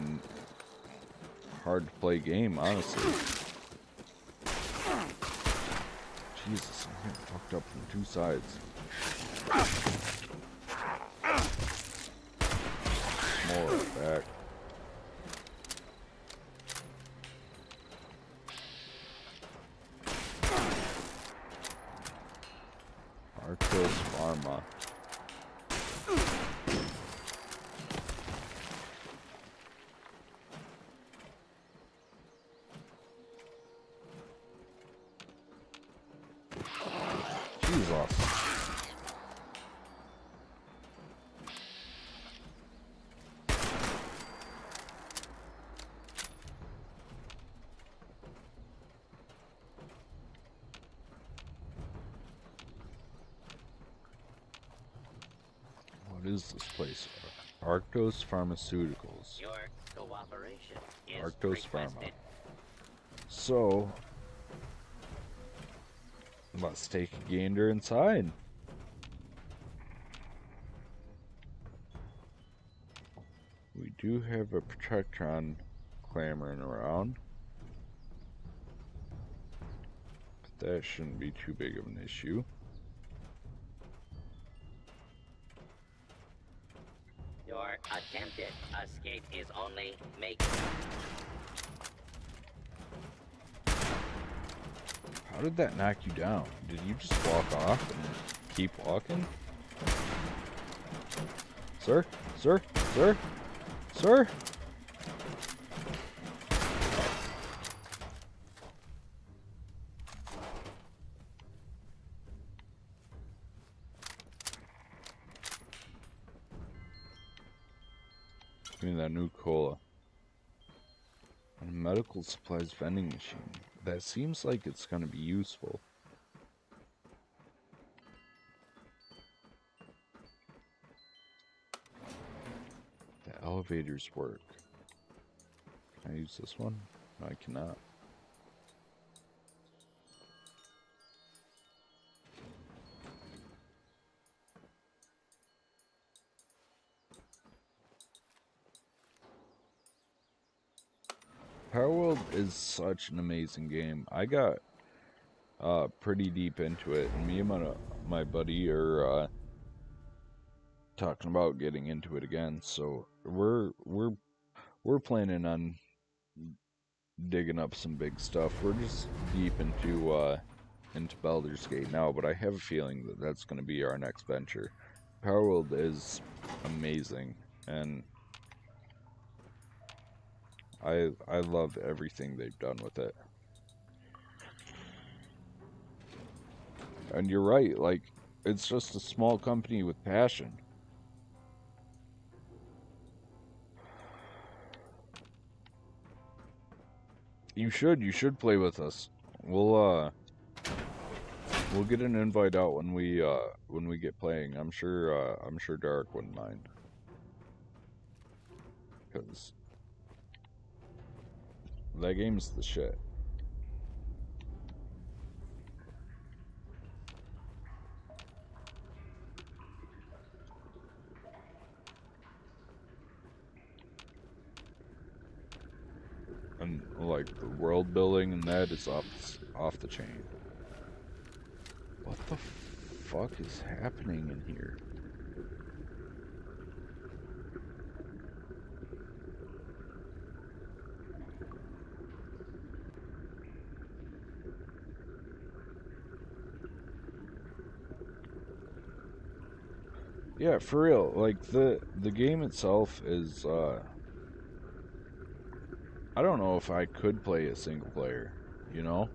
hard to play game, honestly. Jesus, I'm getting fucked up from two sides. More back. Arcos Pharma. Jesus. What is this place? Arctos Pharmaceuticals. Your cooperation is Arctos Pharma. requested. So, let's take a gander inside. We do have a Protectron clamoring around, but that shouldn't be too big of an issue. Your attempted escape is only making. How did that knock you down? Did you just walk off and keep walking? Sir? Sir? Sir? Sir? Give me that new cola. And a medical supplies vending machine. That seems like it's going to be useful. The elevators work. Can I use this one? No, I cannot. Power World is such an amazing game. I got pretty deep into it, and me and my buddy are talking about getting into it again. So we're planning on digging up some big stuff. We're just deep into Baldur's Gate now, but I have a feeling that that's going to be our next venture. Power World is amazing, and I love everything they've done with it. And you're right, like, it's just a small company with passion. You should play with us. We'll get an invite out when we get playing. I'm sure Dark wouldn't mind. 'Cause that game's the shit. And like the world building and that is off the chain. What the fuck is happening in here? Yeah, for real. Like the game itself is I don't know if I could play a single player, you know?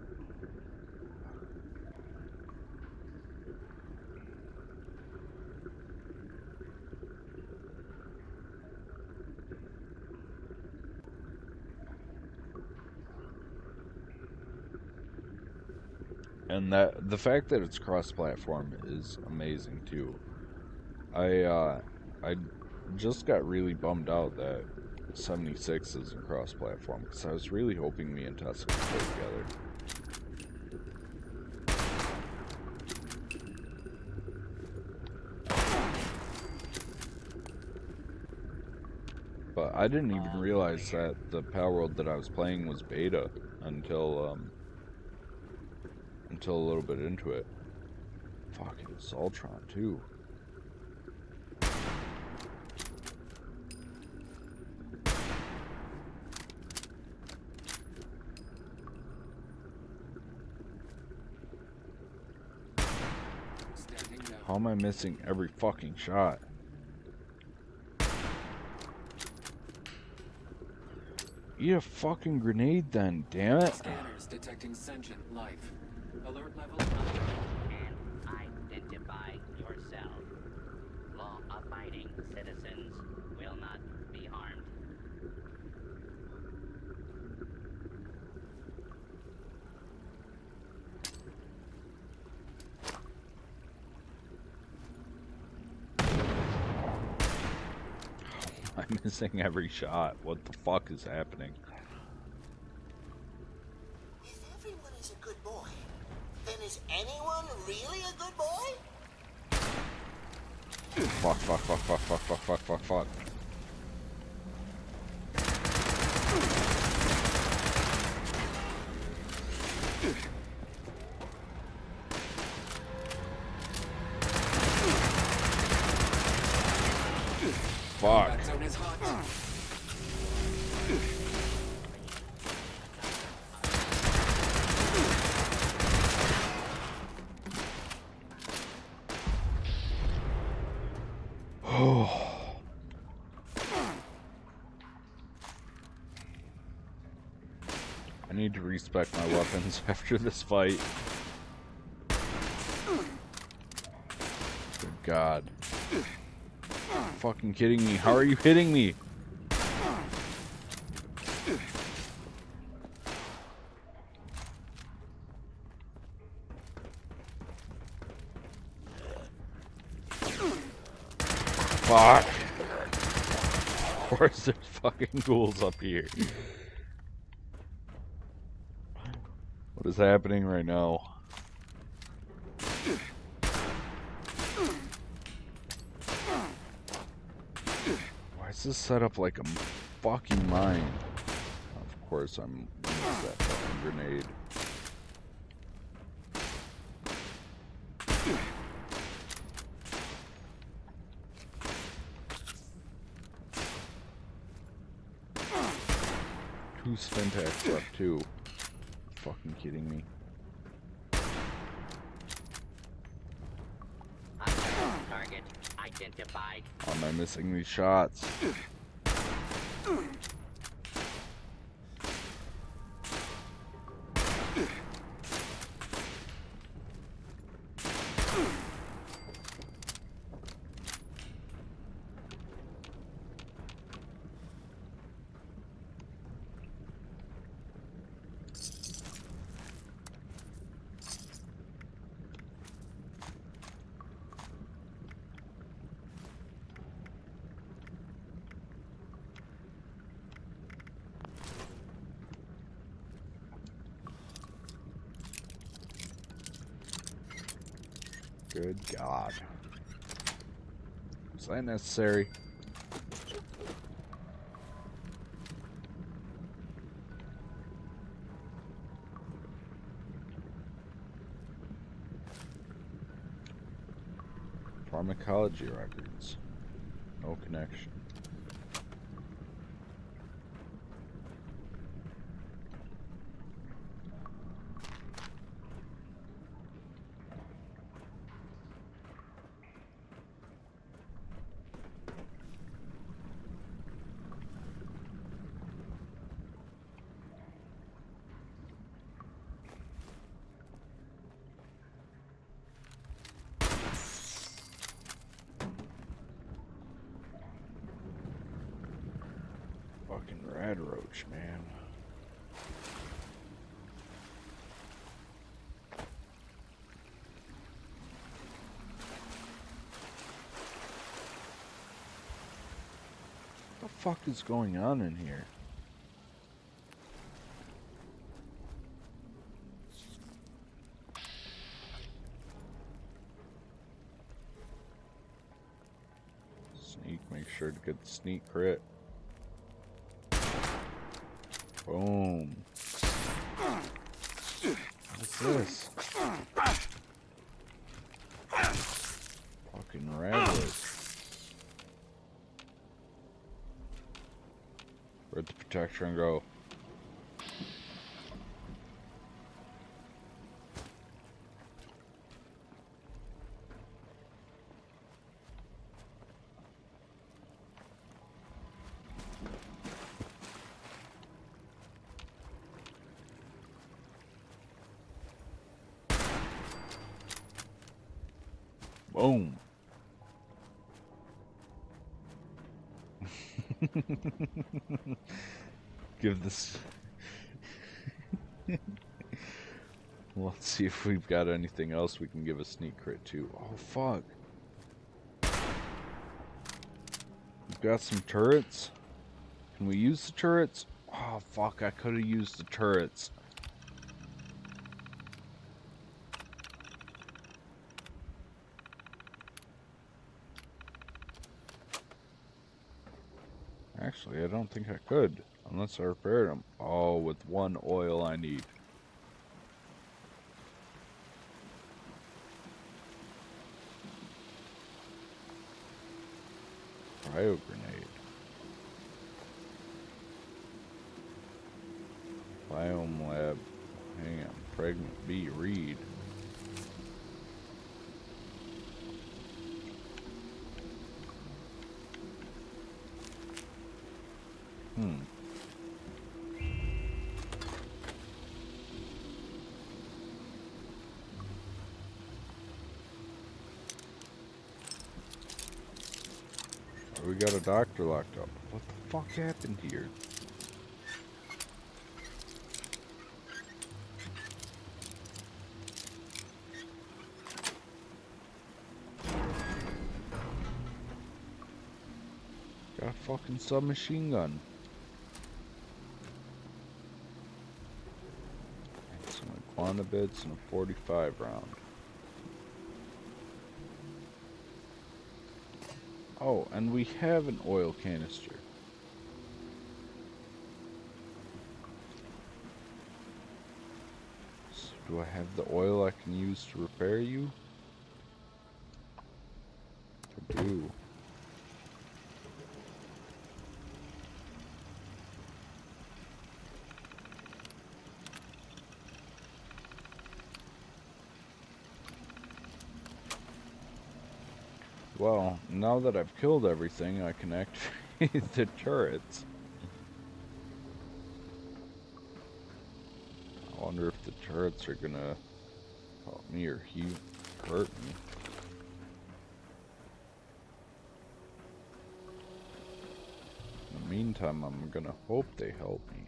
And that the fact that it's cross-platform is amazing too. I just got really bummed out that 76 isn't cross-platform because I was really hoping me and Tessa could play together. But I didn't even realize that the Palworld that I was playing was beta until a little bit into it. Fucking Zoltron too. How am I missing every fucking shot? Eat a fucking grenade then, damn it. Scanners detecting sentient life. Alert level And identify yourself. Law-abiding citizens will not be harmed. I'm missing every shot. What the fuck is happening? If everyone is a good boy, then is anyone really a good boy? Fuck, fuck, fuck, fuck, fuck, fuck, fuck, fuck, fuck. Fuck. That zone is hot. I need to respec my weapons after this fight. Good God. Fucking kidding me. How are you hitting me? Fuck. Of course there's fucking ghouls up here. What is happening right now? Why is this set up like a fucking mine? Of course I'm gonna use that fucking grenade. Two Spintax left too. Fucking kidding me. Target identified. How am I missing these shots? Good God. Is that necessary? Pharmacology records. No connection. Fucking rad roach, man. What the fuck is going on in here? Sneak, make sure to get the sneak crit. Boom. What's this? Fucking Radwood. Where'd the protection go? Boom. Give this. Let's see if we've got anything else we can give a sneak crit to. Oh, fuck. We've got some turrets. Can we use the turrets? Oh, fuck. I could have used the turrets. Actually, I don't think I could, unless I repaired them. Oh, with one oil I need. Cryo grenade. Biome lab. Hang on. Pregnant bee reed. We got a doctor locked up. What the fuck happened here? Got a fucking submachine gun. And some Iguana bits and a 45 round. Oh, and we have an oil canister. So do I have the oil I can use to repair you? I do. Well, now that I've killed everything, I can activate the turrets. I wonder if the turrets are gonna help me or hurt me. In the meantime, I'm gonna hope they help me.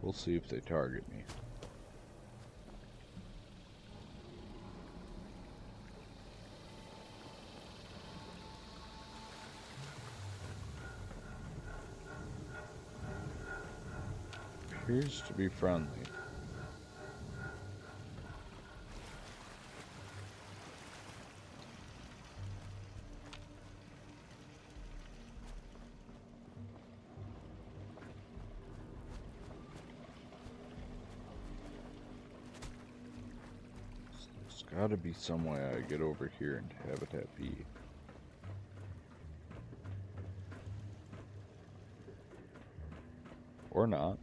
We'll see if they target me. Appears to be friendly. There's gotta be some way I get over here into Habitat B. Or not.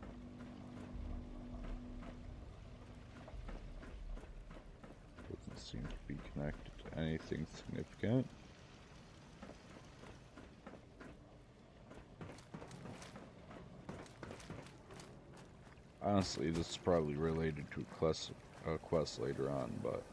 Seem to be connected to anything significant. Honestly, this is probably related to a quest later on, but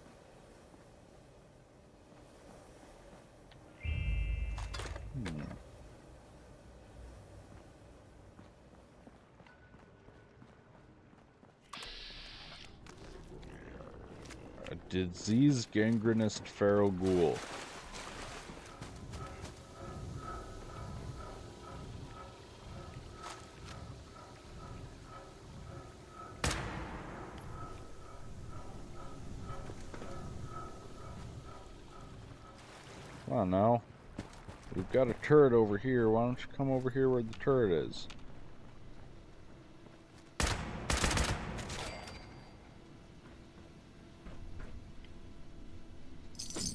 Disease gangrenous feral ghoul. Come on now. We've got a turret over here. Why don't you come over here where the turret is?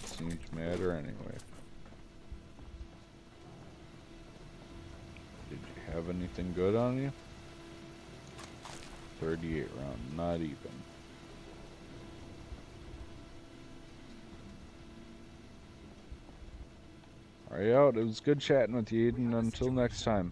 Seems to matter anyway. Did you have anything good on you? 38 round, not even. Alright, out. It was good chatting with you, Eden. Until next time.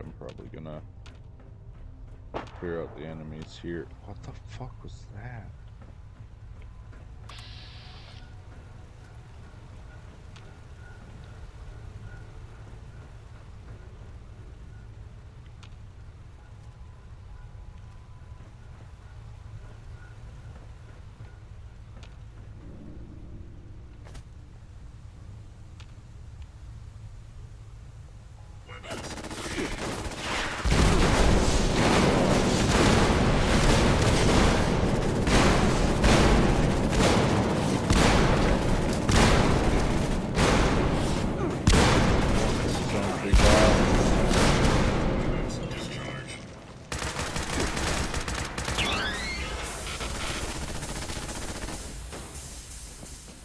I'm probably gonna clear out the enemies here. What the fuck was that?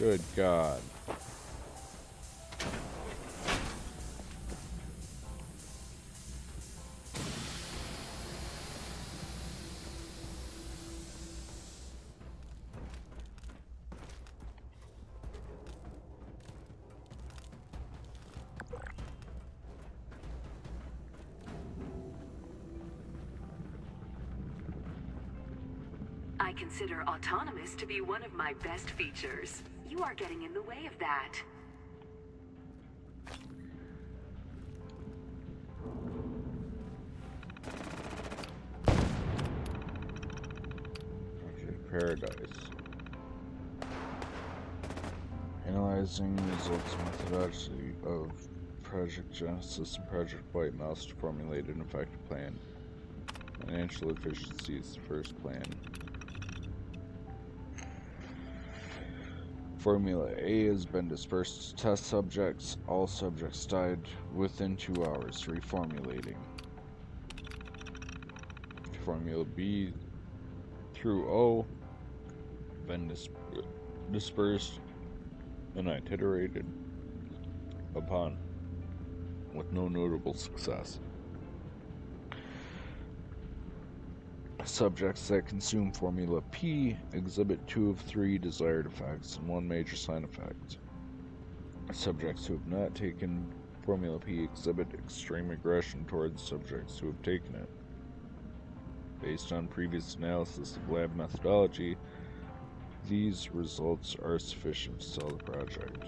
Good God. I consider autonomous to be one of my best features. You are getting in the way of that. Okay, Paradise. Analyzing results methodology of Project Genesis and Project White Mouse to formulate an effective plan. Financial efficiency is the first plan. Formula A has been dispersed to test subjects. All subjects died within 2 hours, reformulating. Formula B through O been dispersed and iterated upon with no notable success. Subjects that consume Formula P exhibit 2 of 3 desired effects and 1 major side effect. Subjects who have not taken Formula P exhibit extreme aggression towards subjects who have taken it. Based on previous analysis of lab methodology, these results are sufficient to sell the project.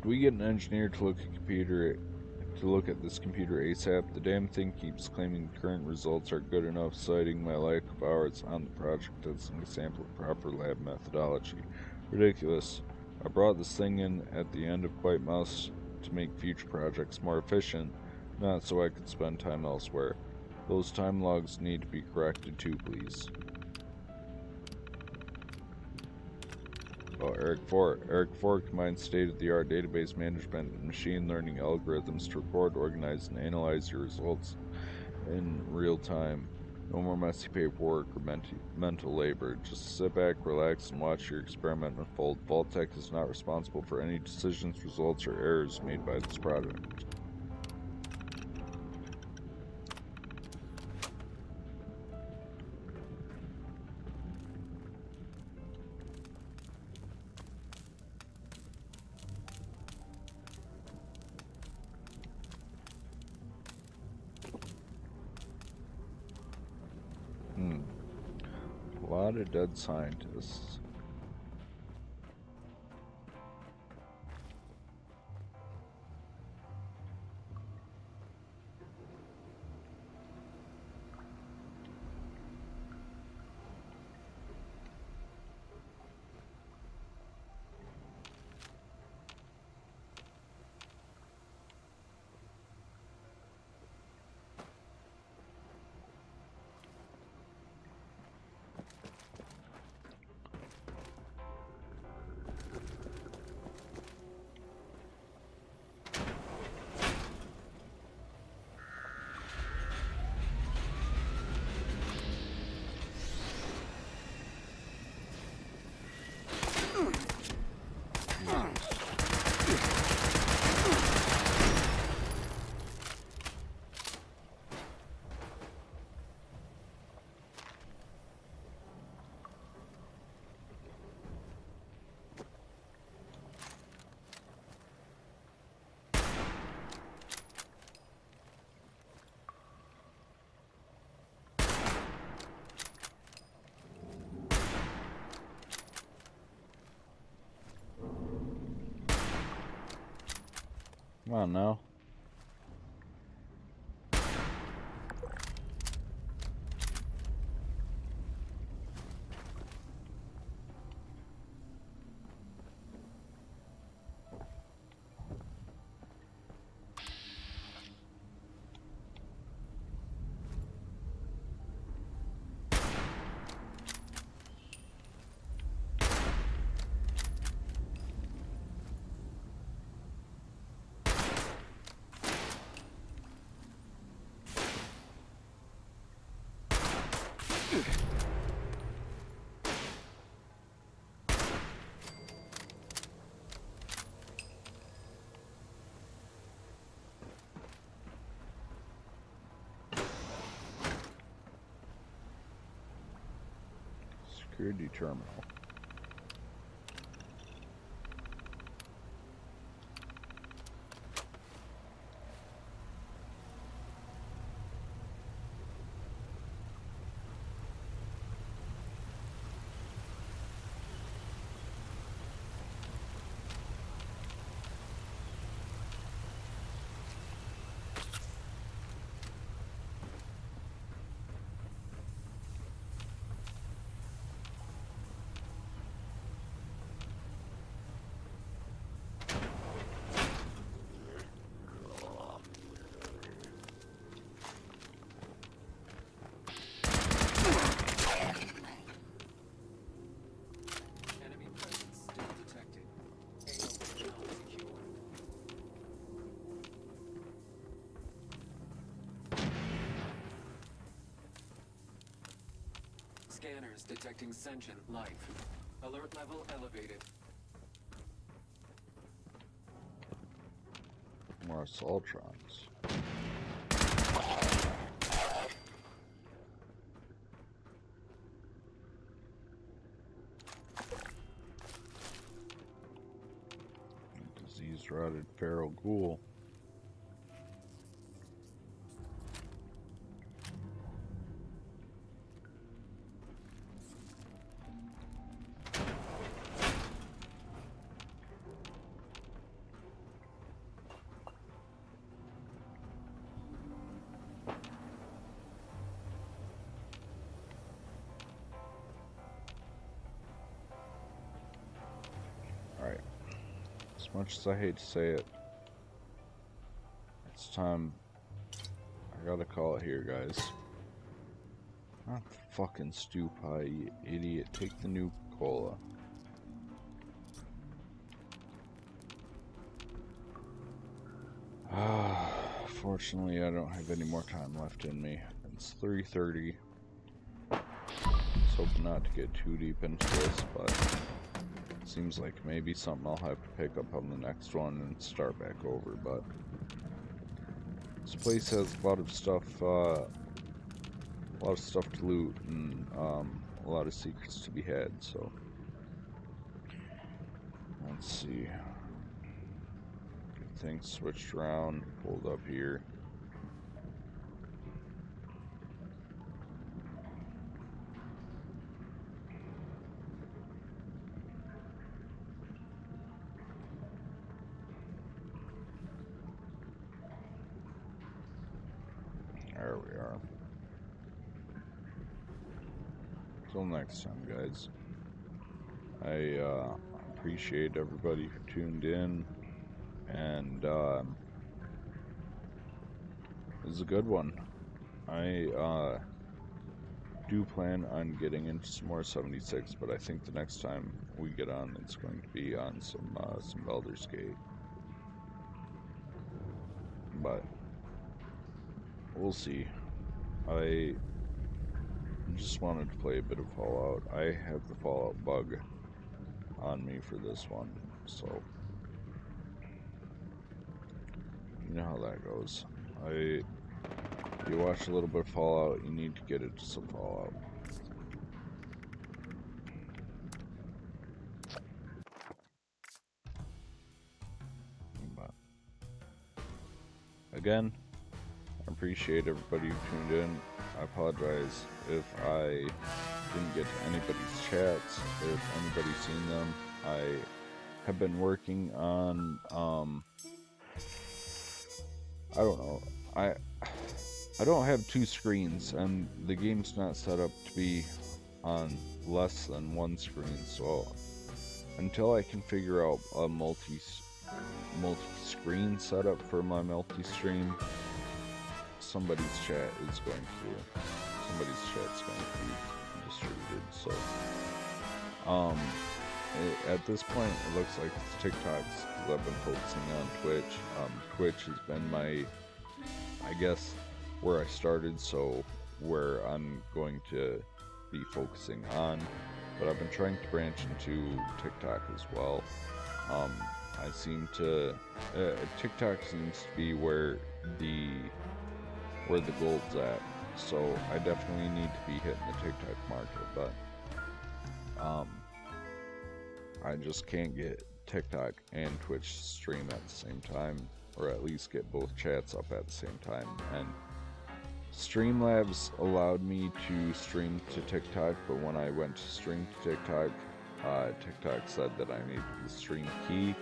Do we get an engineer to look at this computer ASAP? The damn thing keeps claiming the current results are good enough, citing my lack of hours on the project as an example of proper lab methodology. Ridiculous. I brought this thing in at the end of White Mouse to make future projects more efficient, not so I could spend time elsewhere. Those time logs need to be corrected too, please. Oh, Eric 4 combines state-of-the-art database management and machine learning algorithms to record, organize, and analyze your results in real time. No more messy paperwork or mental labor. Just sit back, relax, and watch your experiment unfold. Vault-Tec is not responsible for any decisions, results, or errors made by this project. A lot of dead scientists. Come on now. Security terminal. Scanners detecting sentient life. Alert level elevated. More Ultrons. Disease-rotted feral ghoul. Alright. As much as I hate to say it, it's time. I gotta call it here, guys. Not fucking stew pie, you idiot. Take the new cola. Fortunately, I don't have any more time left in me. It's 3:30. hoping not to get too deep into this, but seems like maybe something I'll have to pick up on the next one and start back over. But this place has a lot of stuff to loot and a lot of secrets to be had. So let's see. Get things switched around, pulled up here. There we are. Till next time, guys. I appreciate everybody who tuned in, and it was a good one. I do plan on getting into some more 76, but I think the next time we get on, it's going to be on some Baldur's Gate. But we'll see. I just wanted to play a bit of Fallout. I have the Fallout bug on me for this one, so you know how that goes. You watch a little bit of Fallout, you need to get into some Fallout. But again, I appreciate everybody who tuned in. I apologize if I didn't get to anybody's chats, if anybody's seen them. I have been working on, I don't know, I don't have two screens, and the game's not set up to be on less than one screen, so until I can figure out a multi-screen setup for my multi-stream, somebody's chat is going to be distributed. So at this point it looks like it's TikToks, because I've been focusing on Twitch. Twitch has been my, I guess, where I started, so where I'm going to be focusing on, but I've been trying to branch into TikTok as well. I seem to TikTok seems to be where the gold's at, so I definitely need to be hitting the TikTok market, but I just can't get TikTok and Twitch stream at the same time, or at least get both chats up at the same time. And Streamlabs allowed me to stream to TikTok, but when I went to stream to TikTok, TikTok said that I needed the stream key.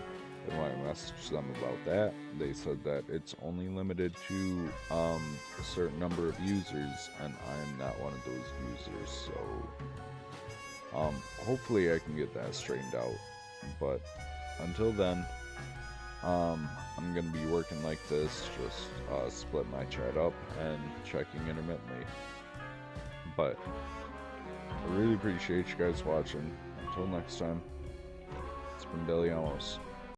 And when I messaged them about that, they said that it's only limited to a certain number of users, and I'm not one of those users, so hopefully I can get that straightened out. But until then, I'm gonna be working like this, just split my chat up and checking intermittently. But I really appreciate you guys watching. Until next time, it's been Deliamos.